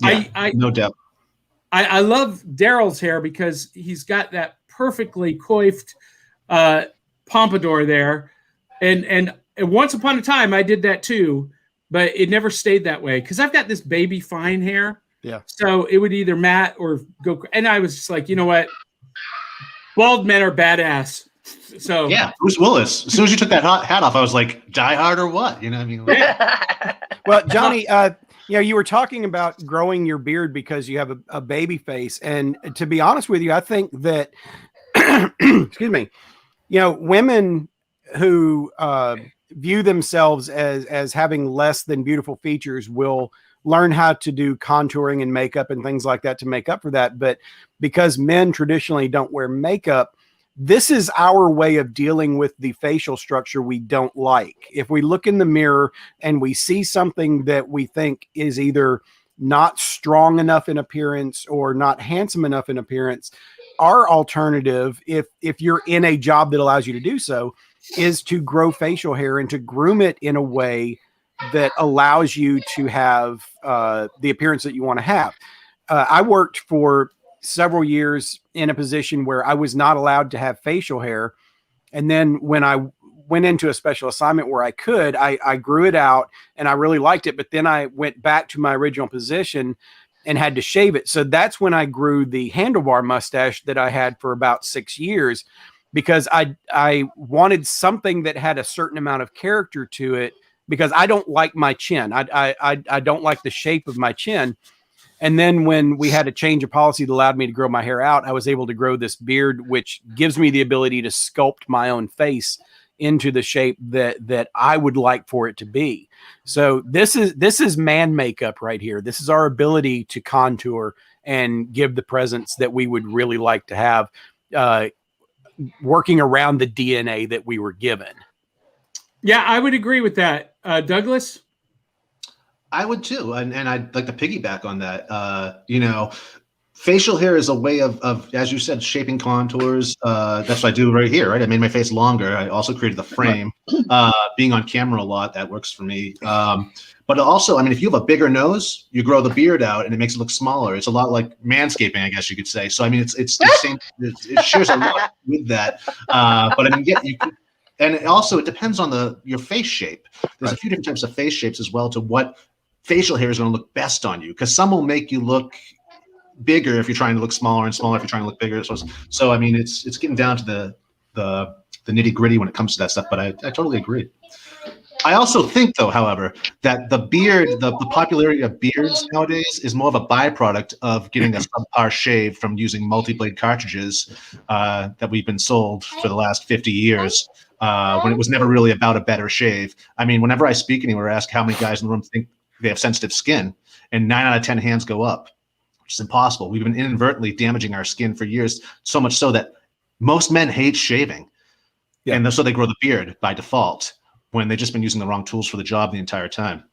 Yeah, no doubt. I love Daryl's hair because he's got that perfectly coiffed pompadour there. And once upon a time, I did that too, but it never stayed that way because I've got this baby fine hair. Yeah. So it would either matte or go. And I was just like, you know what? Bald men are badass. So Yeah, Bruce Willis. As soon as you took that hat off, I was like, Die Hard or what? You know what I mean? Like, Well, Johnny, you were talking about growing your beard because you have a baby face. And to be honest with you, I think that, excuse me, women who view themselves as having less than beautiful features will learn how to do contouring and makeup and things like that to make up for that. But because men traditionally don't wear makeup, this is our way of dealing with the facial structure we don't like. If we look in the mirror and we see something that we think is either not strong enough in appearance or not handsome enough in appearance, our alternative, if you're in a job that allows you to do so, is to grow facial hair and to groom it in a way that allows you to have the appearance that you want to have. I worked for several years in a position where I was not allowed to have facial hair. And then when I went into a special assignment where I could, I grew it out and I really liked it. But then I went back to my original position and had to shave it. So that's when I grew the handlebar mustache that I had for about 6 years, because I wanted something that had a certain amount of character to it, because I don't like my chin. I don't like the shape of my chin. And then when we had a change of policy that allowed me to grow my hair out, I was able to grow this beard, which gives me the ability to sculpt my own face into the shape that I would like for it to be. So this is man makeup right here. This is our ability to contour and give the presence that we would really like to have, working around the DNA that we were given. Yeah, I would agree with that. Douglas? I would too, and I'd like to piggyback on that. Facial hair is a way of, as you said, shaping contours. That's what I do right here, right? I made my face longer. I also created the frame. Being on camera a lot, that works for me. But also, I mean, if you have a bigger nose, you grow the beard out and it makes it look smaller. It's a lot like manscaping, I guess you could say. So, I mean, it's the same. It shares a lot with that. But I mean, yeah, you can. And it depends on your face shape. There's a few different types of face shapes as well to what facial hair is going to look best on you, because some will make you look bigger if you're trying to look smaller, and smaller if you're trying to look bigger. So I mean, it's getting down to the nitty gritty when it comes to that stuff. But I totally agree. I also think, though, however, that the popularity of beards nowadays is more of a byproduct of getting a subpar shave from using multi-blade cartridges that we've been sold for the last 50 years, when it was never really about a better shave. I mean, whenever I speak anywhere, I ask how many guys in the room think they have sensitive skin, and 9 out of 10 hands go up, which is impossible. We've been inadvertently damaging our skin for years, so much so that most men hate shaving. Yeah. And so they grow the beard by default, when they've just been using the wrong tools for the job the entire time.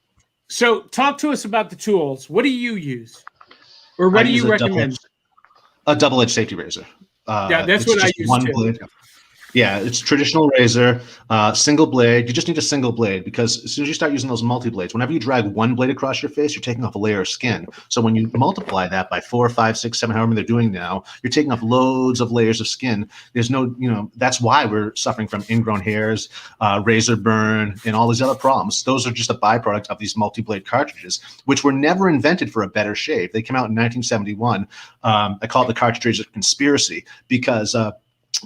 So talk to us about the tools. What do you use? Or what do you recommend? A double-edged safety razor. Yeah, that's what I use one too. Blade. Yeah, it's traditional razor, single blade. You just need a single blade, because as soon as you start using those multi-blades, whenever you drag one blade across your face, you're taking off a layer of skin. So when you multiply that by 4, 5, 6, 7, however many they're doing now, you're taking off loads of layers of skin. There's no, that's why we're suffering from ingrown hairs, razor burn, and all these other problems. Those are just a byproduct of these multi-blade cartridges, which were never invented for a better shave. They came out in 1971. I call it the cartridge razor conspiracy, because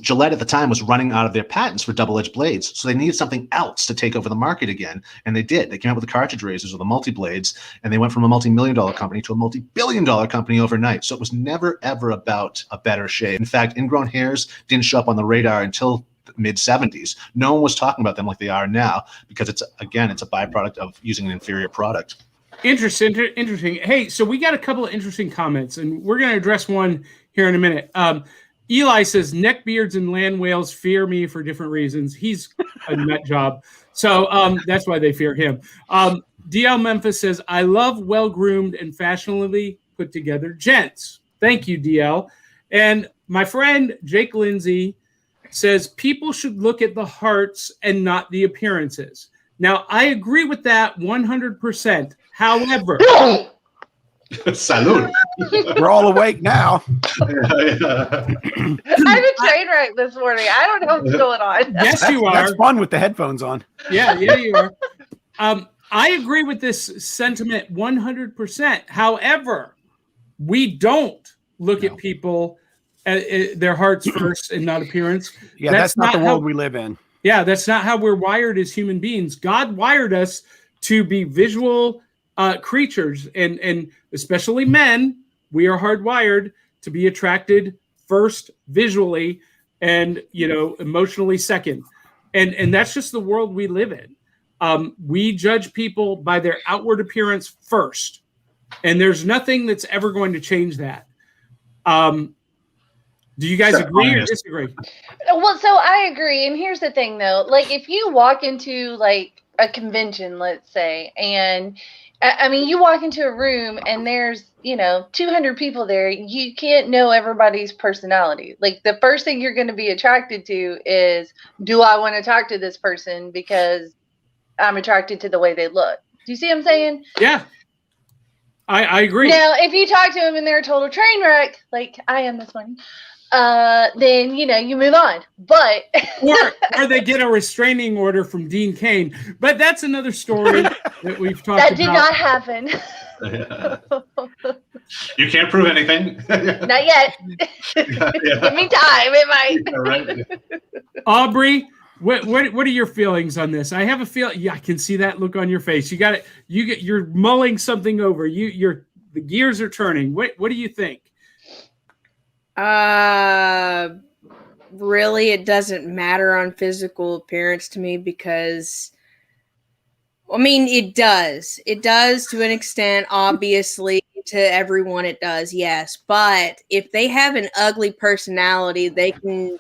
Gillette at the time was running out of their patents for double-edged blades, so they needed something else to take over the market again, and they did. They came up with the cartridge razors, or the multi-blades, and they went from a multi-million-dollar company to a multi-billion-dollar company overnight. So it was never, ever about a better shave. In fact, ingrown hairs didn't show up on the radar until the mid-'70s. No one was talking about them like they are now, because it's a byproduct of using an inferior product. Interesting. Hey, so we got a couple of interesting comments, and we're going to address one here in a minute. Eli says, neckbeards and land whales fear me for different reasons. He's a nut job. So that's why they fear him. DL Memphis says, I love well-groomed and fashionably put together gents. Thank you, DL. And my friend Jake Lindsay says, people should look at the hearts and not the appearances. Now, I agree with that 100%. However... Salud. We're all awake now. I have a train wreck this morning. I don't know what's going on. Yes, you are. That's fun with the headphones on. Yeah, you are. I agree with this sentiment 100%. However, we don't look at people at their hearts first and not appearance. Yeah, that's not the world we live in. Yeah, that's not how we're wired as human beings. God wired us to be visual creatures, and especially men, we are hardwired to be attracted first visually and emotionally second, and that's just the world we live in. We judge people by their outward appearance first, and there's nothing that's ever going to change that. Do you guys agree or disagree? Well, so I agree, and here's the thing though, like if you walk into like a convention, let's say, and I mean, you walk into a room and there's, 200 people there. You can't know everybody's personality. Like the first thing you're going to be attracted to is, do I want to talk to this person because I'm attracted to the way they look? Do you see what I'm saying? Yeah. I agree. Now, if you talk to them and they're a total train wreck, like I am this morning, then you move on. But or they get a restraining order from Dean Cain. But that's another story that we've talked about. That did not happen. You can't prove anything. Not yet. Give me time. It might. Right. Aubry, what are your feelings on this? I have a feel. Yeah, I can see that look on your face. You're mulling something over. The gears are turning. What do you think? Really, it doesn't matter on physical appearance to me because, I mean, it does. It does to an extent, obviously, to everyone it does, yes. But if they have an ugly personality, they can...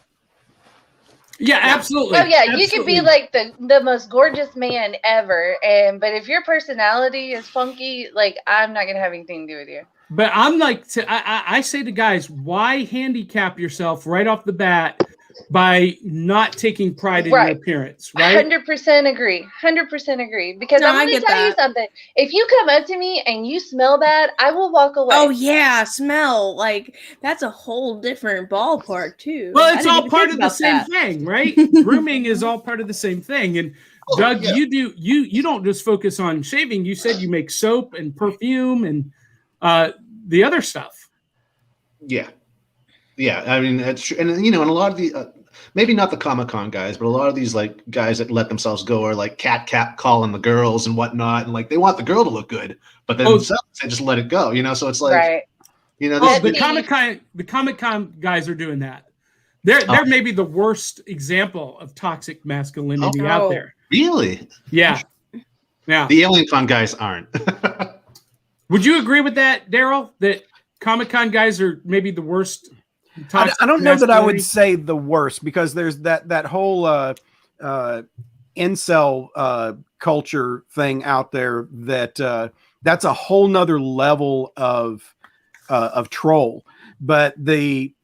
Yeah, absolutely. Oh, yeah, absolutely. you could be like the most gorgeous man ever, but if your personality is funky, like, I'm not going to have anything to do with you. But I'm like, I say to guys, why handicap yourself right off the bat by not taking pride in your appearance, right? 100% agree. 100% agree. Because I'm going to tell you something. If you come up to me and you smell bad, I will walk away. Oh, yeah, smell. Like, that's a whole different ballpark, too. Well, it's all part of the same thing, right? Grooming is all part of the same thing. And Doug, you don't just focus on shaving. You said you make soap and perfume and the other stuff. Yeah. I mean, that's true. And, and a lot of the, maybe not the Comic-Con guys, but a lot of these like guys that let themselves go are like cat calling the girls and whatnot. And like, they want the girl to look good, but then themselves, they just let it go, So it's like, the Comic-Con guys are doing that. They're maybe the worst example of toxic masculinity out there. Really? Yeah. The Alien Con guys aren't. Would you agree with that, Daryl? That Comic-Con guys are maybe the worst? I don't know that I would say the worst, because there's that whole incel culture thing out there that's a whole nother level of troll. But the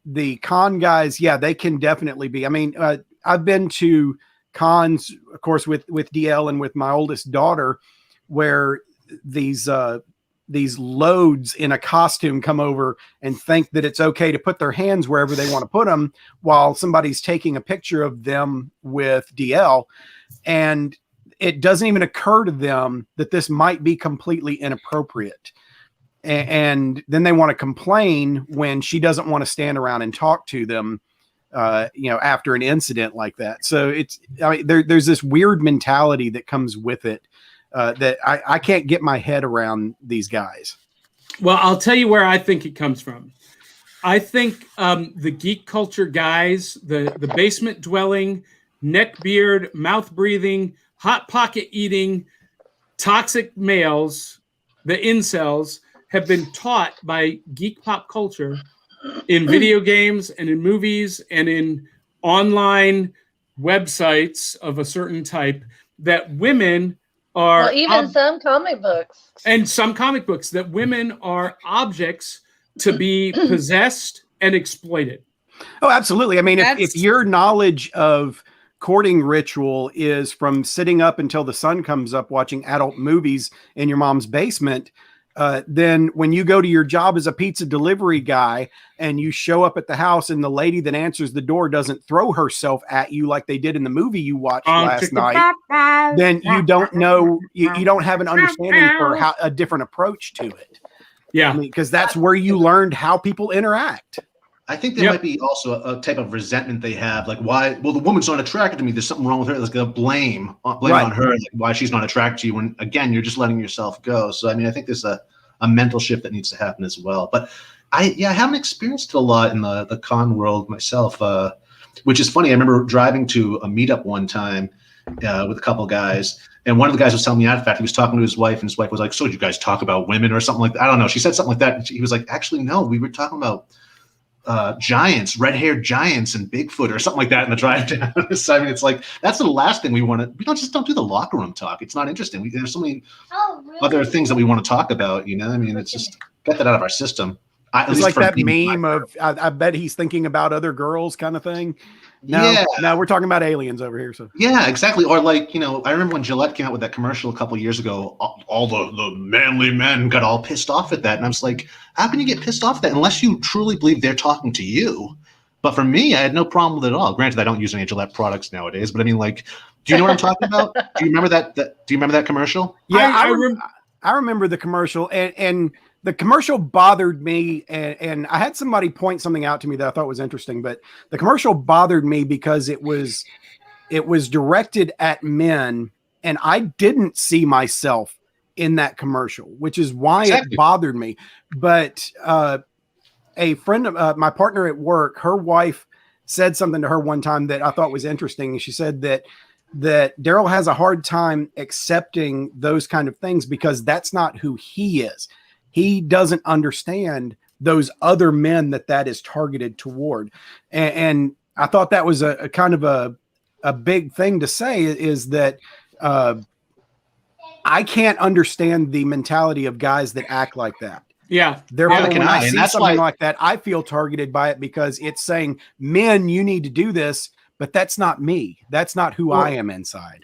con guys, they can definitely be. I mean, I've been to cons, of course, with DL and with my oldest daughter, where these loads in a costume come over and think that it's okay to put their hands wherever they want to put them while somebody's taking a picture of them with DL. And it doesn't even occur to them that this might be completely inappropriate. And then they want to complain when she doesn't want to stand around and talk to them, after an incident like that. So there's this weird mentality that comes with it. That I can't get my head around these guys. Well, I'll tell you where I think it comes from. I think the geek culture guys, the basement dwelling, neck beard, mouth breathing, hot pocket eating, toxic males, the incels, have been taught by geek pop culture in video games and in movies and in online websites of a certain type that women are even some comic books. And some comic books that women are objects to be possessed and exploited. Oh, absolutely. I mean, if your knowledge of courting ritual is from sitting up until the sun comes up watching adult movies in your mom's basement, then when you go to your job as a pizza delivery guy and you show up at the house and the lady that answers the door doesn't throw herself at you like they did in the movie you watched last night, then you don't know, you don't have an understanding for how a different approach to it. Yeah. I mean, because that's where you learned how people interact. I think there might be also a type of resentment they have, like why? Well, the woman's not attracted to me. There's something wrong with her. Let's get blame on her, like why she's not attracted to you. When again, you're just letting yourself go. So I mean, I think there's a mental shift that needs to happen as well. But I haven't experienced it a lot in the con world myself, which is funny. I remember driving to a meetup one time with a couple of guys, and one of the guys was telling me, in fact, he was talking to his wife, and his wife was like, "So did you guys talk about women or something like that?" I don't know. She said something like that. And he was like, "Actually, no, we were talking about giants, red-haired giants and Bigfoot or something like that in the drive down." So, I mean, it's like, that's the last thing we want to, we don't do the locker room talk. It's not interesting. There's so many other things that we want to talk about, I mean, it's just, get that out of our system. It's like that meme of, I bet he's thinking about other girls kind of thing. No, we're talking about aliens over here. So Yeah, exactly. Or like, I remember when Gillette came out with that commercial a couple years ago, all the manly men got all pissed off at that. And I was like, how can you get pissed off at that unless you truly believe they're talking to you? But for me, I had no problem with it at all. Granted, I don't use any Gillette products nowadays, but I mean, like, do you know what I'm talking about? Do you remember that do you remember that commercial? Yeah, I remember the commercial, and the commercial bothered me, and I had somebody point something out to me that I thought was interesting, but the commercial bothered me because it was directed at men, and I didn't see myself in that commercial, which is why it bothered me. But a friend of my partner at work, her wife said something to her one time that I thought was interesting. And she said that Daryl has a hard time accepting those kind of things because that's not who he is. He doesn't understand those other men that is targeted toward. And I thought that was a kind of a big thing to say, is that I can't understand the mentality of guys that act like that. Yeah. Therefore, when I see something like that, I feel targeted by it because it's saying, men, you need to do this, but that's not me. That's not who I am inside.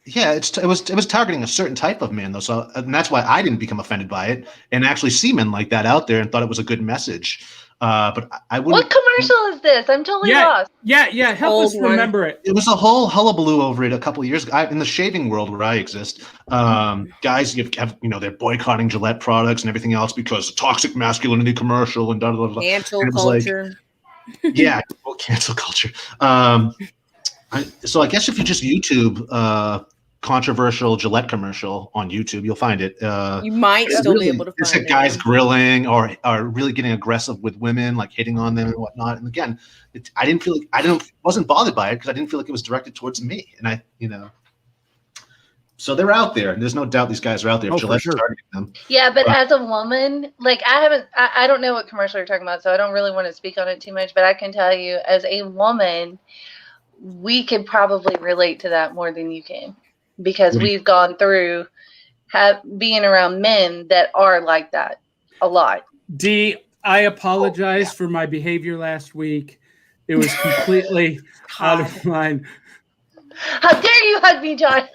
Yeah, it was targeting a certain type of man, though. So, and that's why I didn't become offended by it and actually see men like that out there and thought it was a good message. But I wouldn't. What commercial is this? I'm totally lost. Yeah. Help us remember it. It was a whole hullabaloo over it a couple of years ago. In the shaving world where I exist, guys have they're boycotting Gillette products and everything else because of toxic masculinity commercial and cancel culture. Well, cancel culture. So I guess if you just YouTube controversial Gillette commercial on YouTube, you'll find it. You might still be able to find it's like guys grilling or really getting aggressive with women, like hitting on them and whatnot. And again, I wasn't bothered by it because I didn't feel like it was directed towards me. And so they're out there. There's no doubt these guys are out there. Gillette's targeting them. Yeah, but as a woman, like I don't know what commercial you're talking about, so I don't really want to speak on it too much. But I can tell you, as a woman, we could probably relate to that more than you can. Because we've gone through being around men that are like that a lot. Dee, I apologize for my behavior last week. It was completely out of line. How dare you hug me, John?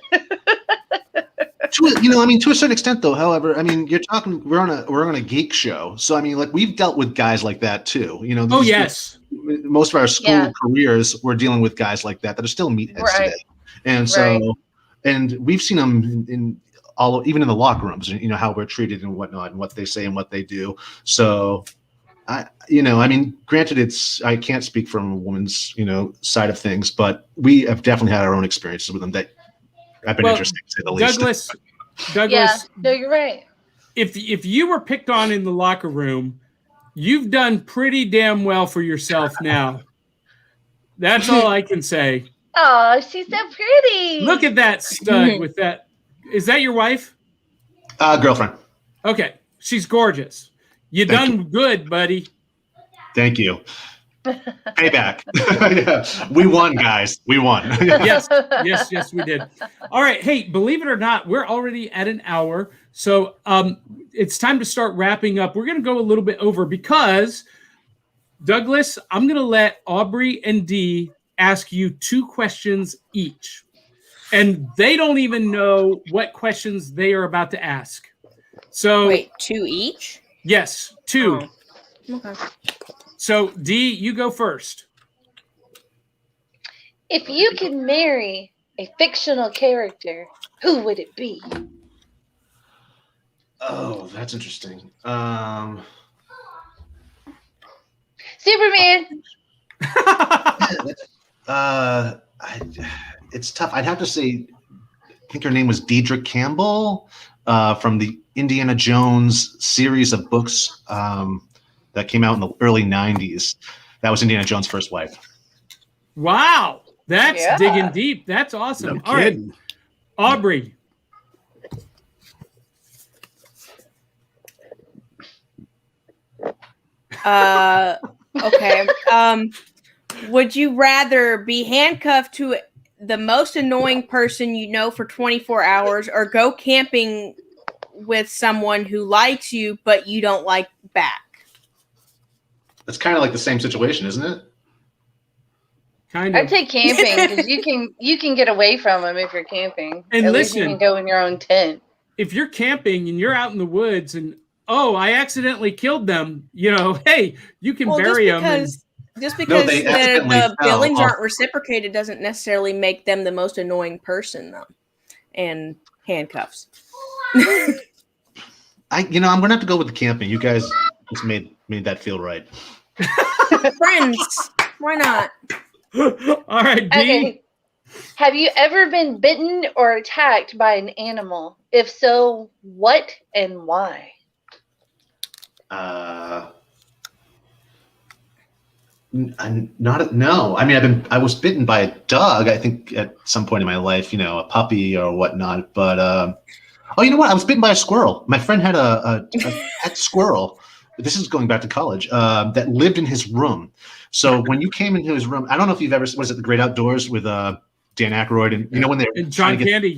To a certain extent, though. However, you're talking. We're on a geek show, so like we've dealt with guys like that too. Most of our school careers, we're dealing with guys like that are still meatheads today, and so. And we've seen them even in the locker rooms, how we're treated and whatnot, and what they say and what they do. So, granted, I can't speak from a woman's, side of things, but we have definitely had our own experiences with them that have been interesting, to say the least. Douglas, yeah, no, you're right. If you were picked on in the locker room, you've done pretty damn well for yourself now. That's all I can say. Oh, she's so pretty. Look at that stud with that. Is that your wife? Girlfriend. Okay. She's gorgeous. You done good, buddy. Thank you. Payback. We won, guys. We won. Yes, we did. All right. Hey, believe it or not, we're already at an hour. So it's time to start wrapping up. We're going to go a little bit over because, Douglas, I'm going to let Aubry and Dee ask you 2 questions each. And they don't even know what questions they are about to ask. So wait, 2 each? Yes, 2. Oh. Okay. So Dee, you go first. If you could marry a fictional character, who would it be? Oh, that's interesting. Superman. It's tough. I'd have to say, I think her name was Deidre Campbell from the Indiana Jones series of books that came out in the early 90s. That was Indiana Jones' first wife. Wow. That's digging deep. That's awesome. No All right. Aubry. Okay. Would you rather be handcuffed to the most annoying person you know for 24 hours or go camping with someone who likes you but you don't like back? That's kind of like the same situation, isn't it? kind I'd of. say camping because you can get away from them if you're camping. And At least listen, you can go in your own tent. If you're camping and you're out in the woods and I accidentally killed them, hey, you can bury them. Just because they the accidentally billings fell. aren't reciprocated doesn't necessarily make them the most annoying person, though. And handcuffs. I'm gonna have to go with the camping. You guys just made that feel right. Friends, why not? All right, Dee. Okay. Have you ever been bitten or attacked by an animal? If so, what and why? No. I mean, I was bitten by a dog, I think, at some point in my life, a puppy or whatnot. But you know what? I was bitten by a squirrel. My friend had a pet squirrel. This is going back to college. That lived in his room. So when you came into his room, I don't know if you've ever was it The Great Outdoors with Dan Aykroyd and when they're and John Candy,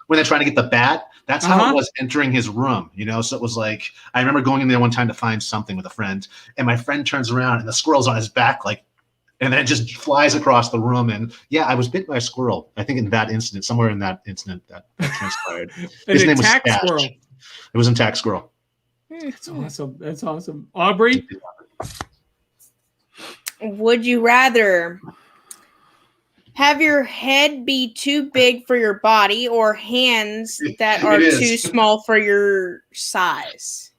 when they're trying to get the bat. That's how it was entering his room, So it was like, I remember going in there one time to find something with a friend, and my friend turns around and the squirrel's on his back, and then it just flies across the room. And I was bit by a squirrel. I think in that incident, somewhere in that incident that transpired. His name was Stash. Squirrel. It was an attack squirrel. That's awesome. That's awesome. Aubry? Would you rather have your head be too big for your body or hands that are too small for your size?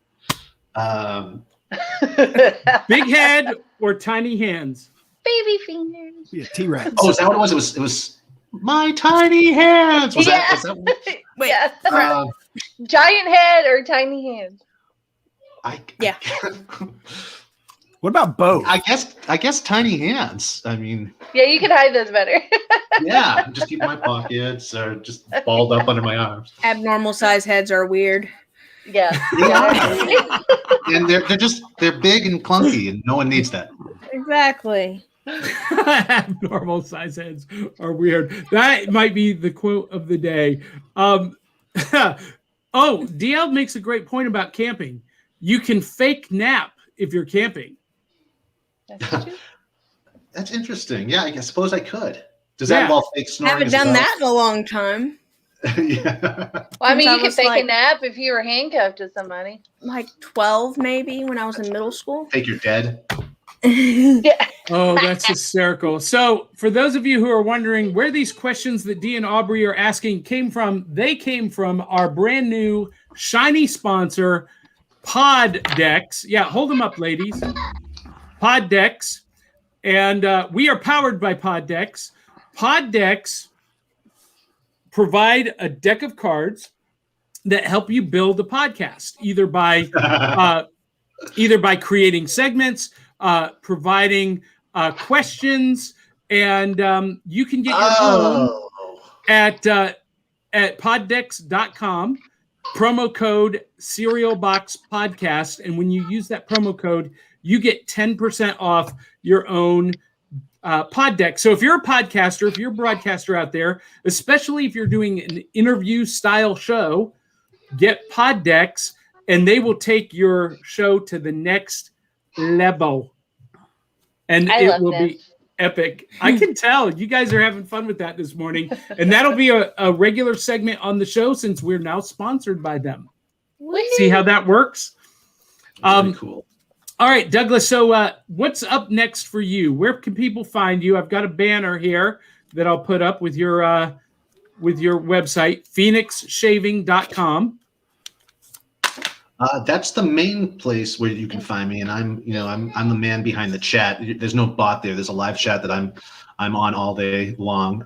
Big head or tiny hands? Baby fingers. Yeah, T-Rex. Oh, is that what it was? It was my tiny hands. Was that Wait, yeah. Giant head or tiny hands? What about both? I guess tiny hands. I mean, yeah, you can hide those better. yeah, just keep my pockets or just balled up under my arms. Abnormal size heads are weird. Yeah. And they're big and clunky, and no one needs that. Exactly. Abnormal size heads are weird. That might be the quote of the day. DL makes a great point about camping. You can fake nap if you're camping. That's interesting. Yeah, I suppose I could. Does that involve fake snoring? Haven't done that in a long time. Yeah. Well, I mean, you could fake a nap if you were handcuffed to somebody. Like 12, maybe, when I was in middle school. Fake you're dead. Yeah. Oh, that's hysterical. So for those of you who are wondering where these questions that Dee and Aubry are asking came from, they came from our brand new shiny sponsor, Poddex. Yeah, hold them up, ladies. Poddex. And we are powered by Poddex. Poddex provide a deck of cards that help you build a podcast, either by creating segments, providing questions, and you can get your own at poddex.com, promo code cerealbox podcast, and when you use that promo code, you get 10% off your own pod deck. So if you're a podcaster, if you're a broadcaster out there, especially if you're doing an interview style show, get pod decks and they will take your show to the next level. And it will be epic. I can tell you guys are having fun with that this morning. And that'll be a regular segment on the show since we're now sponsored by them. See how that works? Very cool. All right, Douglas. So what's up next for you? Where can people find you? I've got a banner here that I'll put up with your website, phoenixshaving.com. That's the main place where you can find me, and I'm the man behind the chat. There's no bot there. There's a live chat that I'm on all day long,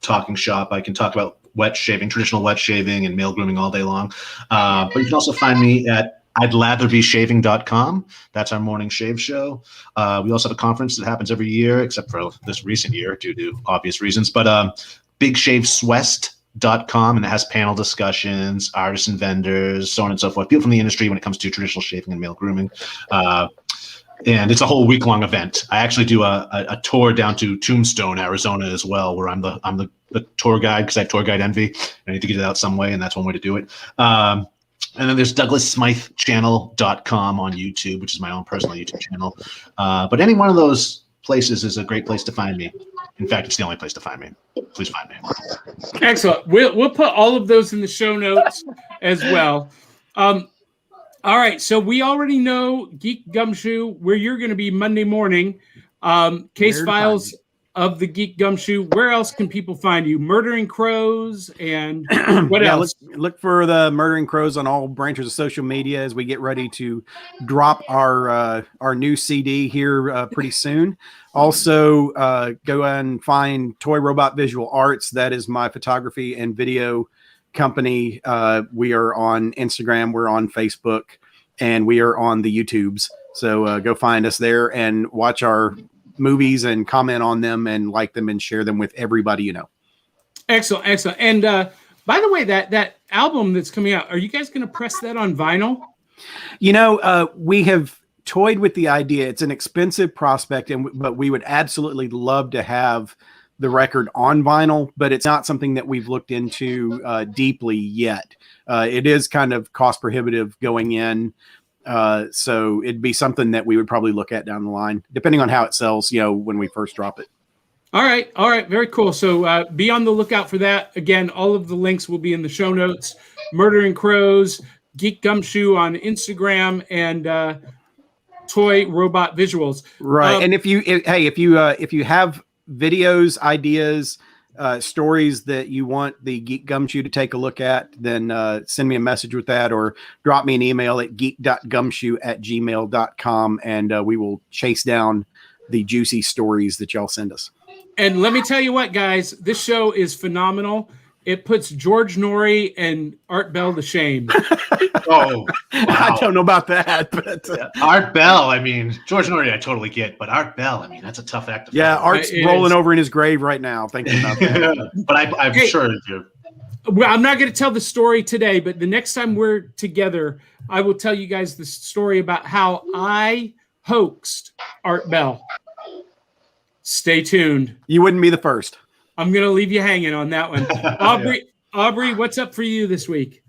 talking shop. I can talk about wet shaving, traditional wet shaving, and male grooming all day long. But you can also find me at I'dLatherBeShaving.com. That's our morning shave show. We also have a conference that happens every year, except for this recent year due to obvious reasons. But BigShavesWest.com, and it has panel discussions, artists and vendors, so on and so forth. People from the industry when it comes to traditional shaving and male grooming. And it's a whole week-long event. I actually do a tour down to Tombstone, Arizona as well, where I'm the tour guide because I have tour guide envy. I need to get it out some way, and that's one way to do it. And then there's DouglasSmytheChannel.com on YouTube, which is my own personal YouTube channel. But any one of those places is a great place to find me. In fact, it's the only place to find me. Please find me. Excellent. We'll put all of those in the show notes as well. All right. So we already know Geek Gumshoe, where you're going to be Monday morning. Case files of the Geek Gumshoe. Where else can people find you? Murdering Crows and what else? Look for the Murdering Crows on all branches of social media as we get ready to drop our new CD here pretty soon. Also, go and find Toy Robot Visual Arts. That is my photography and video company. We are on Instagram, we're on Facebook, and we are on the YouTubes. So go find us there and watch our movies and comment on them and like them and share them with everybody you know. Excellent. And by the way, that album that's coming out, are you guys going to press that on vinyl? We have toyed with the idea. It's an expensive prospect, but we would absolutely love to have the record on vinyl, but it's not something that we've looked into deeply yet. It is kind of cost prohibitive going in. So it'd be something that we would probably look at down the line, depending on how it sells, when we first drop it. All right. Very cool. So be on the lookout for that. Again, all of the links will be in the show notes. Murdering Crows, Geek Gumshoe on Instagram, and Toy Robot Visuals. Right. And if you have videos, ideas, stories that you want the Geek Gumshoe to take a look at, then send me a message with that or drop me an email at geek.gumshoe@gmail.com, and we will chase down the juicy stories that y'all send us. And let me tell you what, guys, this show is phenomenal. It puts George Norrie and Art Bell to shame. Oh, wow. I don't know about that, but Art Bell, George Norrie I totally get, but Art Bell, that's a tough act to follow. Art's rolling over in his grave right now thinking about that. But I'm sure you. Well, I'm not going to tell the story today, but the next time we're together, I will tell you guys the story about how I hoaxed Art Bell. Stay tuned. You wouldn't be the first. I'm going to leave you hanging on that one. Aubrey, what's up for you this week?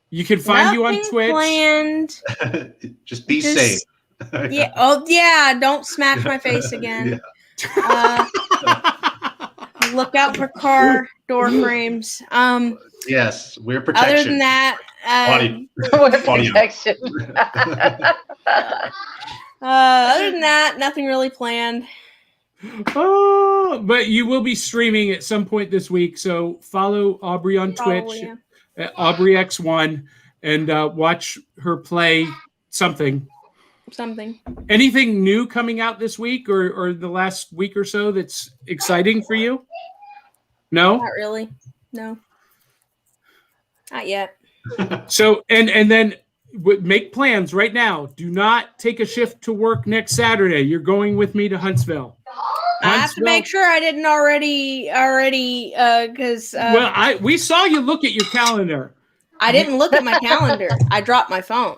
You can find you on Twitch. Planned. Just be safe. Yeah. Oh, yeah. Don't smash my face again. Yeah. Look out for car door frames. Yes, we're protection. Other than that, protection. Other than that, nothing really planned. Oh, but you will be streaming at some point this week, so follow Aubry on Twitch at AubryX1 and watch her play something. Anything new coming out this week or the last week or so that's exciting for you? No? Not really. No. Not yet. So, and then make plans right now. Do not take a shift to work next Saturday. You're going with me to Huntsville. I have to make sure I didn't already, because we saw you look at your calendar. I didn't look at my calendar. I dropped my phone.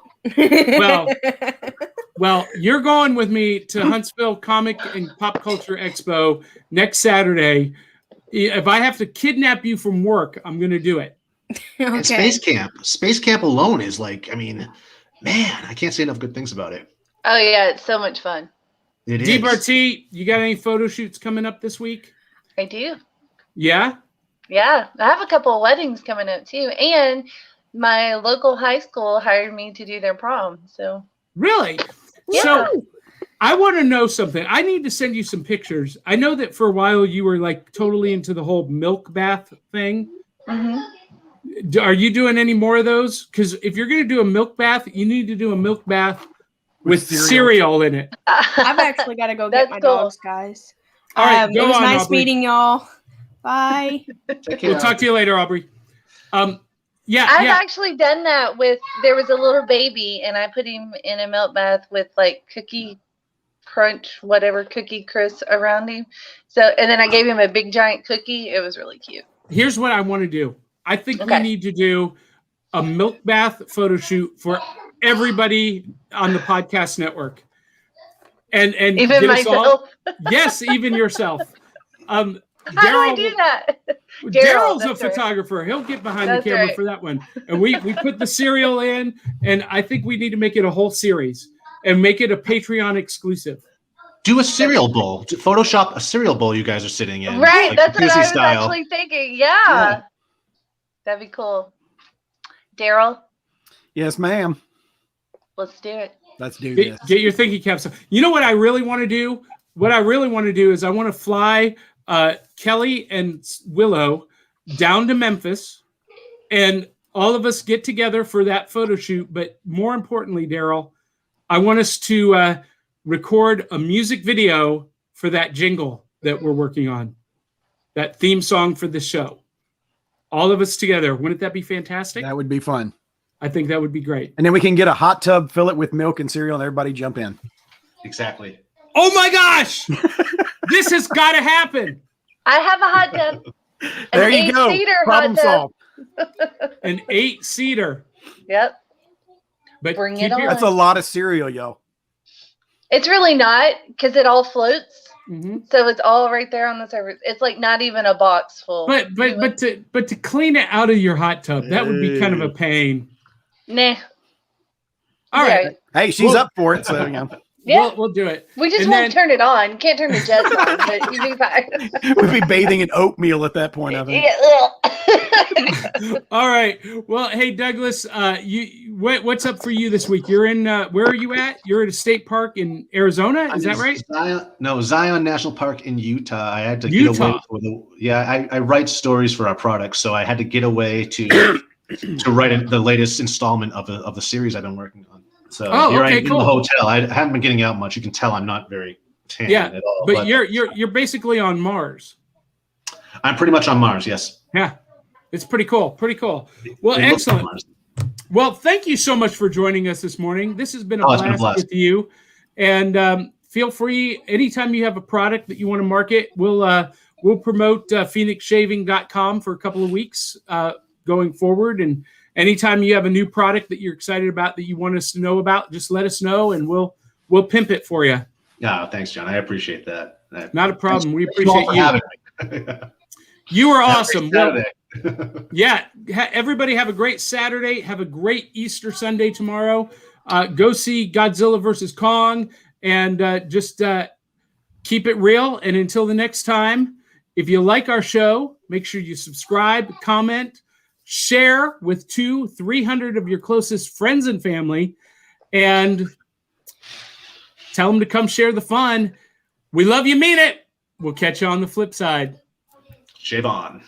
Well, you're going with me to Huntsville Comic and Pop Culture Expo next Saturday. If I have to kidnap you from work, I'm going to do it. Okay. And Space Camp alone is man, I can't say enough good things about it. Oh yeah, it's so much fun. It is. Bartee, you got any photo shoots coming up this week? I do. Yeah? Yeah, I have a couple of weddings coming up too, and my local high school hired me to do their prom. So really? Yeah. So I want to know something. I need to send you some pictures. I know that for a while you were totally into the whole milk bath thing. Mm-hmm. Are you doing any more of those? Because if you're going to do a milk bath, you need to do a milk bath with cereal in it. I've actually got to go get my dogs, guys. All right, it was nice Aubrey. meeting y'all. Bye. We'll talk to you later, Aubrey. I've actually done that there was a little baby and I put him in a milk bath with cookie crunch, whatever cookie crisp around him. So, and then I gave him a big giant cookie. It was really cute. Here's what I want to do. I think we need to do a milk bath photo shoot for everybody on the podcast network. And even myself. Yes, even yourself. How do I do that? Daryl's a photographer. He'll get behind the camera for that one. And we put the cereal in, and I think we need to make it a whole series and make it a Patreon exclusive. Do a cereal bowl. Photoshop a cereal bowl you guys are sitting in. Right. like That's what Disney I was style. actually thinking. Yeah. That'd be cool. Daryl, Yes, ma'am. let's do it. Let's do Get, this. get your thinking caps on. You know what I really want to do? What I really want to do is I want to fly Kelly and Willow down to Memphis, and all of us get together for that photo shoot. But more importantly, Daryl, I want us to record a music video for that jingle that we're working on, that theme song for the show. All of us together. Wouldn't that be fantastic? That would be fun. I think that would be great. And then we can get a hot tub, fill it with milk and cereal, and everybody jump in. Exactly. Oh my gosh! This has got to happen. I have a hot tub. There you go. 8-seater Problem hot tub. solved. An 8-seater. Yep. But Bring keep it on. your- That's a lot of cereal, yo. It's really not because it all floats. Mhm. So it's all right there on the surface. It's like not even a box full. But to clean it out of your hot tub, that would be kind of a pain. Nah. All right. Hey, she's Well- up for it, so you know. Yeah. We'll do it. We just And won't then- turn it on. You can't turn the jets on, but you'll be fine. We'll be bathing in oatmeal at that point, I think. Yeah. All right. Well, hey Douglas, what's up for you this week? You're in where are you at? You're at a state park in Arizona, is that right? Zion National Park in Utah. I had to Utah. get away for I write stories for our products, so I had to get away to write the latest installment of the series I've been working on. So here I am in the hotel. I haven't been getting out much. You can tell I'm not very tan at all. But you're basically on Mars. I'm pretty much on Mars, yes. Yeah. It's pretty cool. Pretty cool. Well, They look excellent. like Mars. Well, thank you so much for joining us this morning. This has been a Oh, it's been a blast blast. with you. And feel free anytime you have a product that you want to market, we'll promote phoenixshaving.com for a couple of weeks going forward. And anytime you have a new product that you're excited about that you want us to know about, just let us know and we'll pimp it for you. Yeah, thanks, John. I appreciate that. Not a problem. We Thank you all appreciate for you. having me. You are Have a awesome. great Well, Saturday. yeah. Everybody have a great Saturday. Have a great Easter Sunday tomorrow. Go see Godzilla versus Kong and just keep it real. And until the next time, if you like our show, make sure you subscribe, comment, share with 200-300 of your closest friends and family, and tell them to come share the fun. We love you, mean it. We'll catch you on the flip side. Shave on.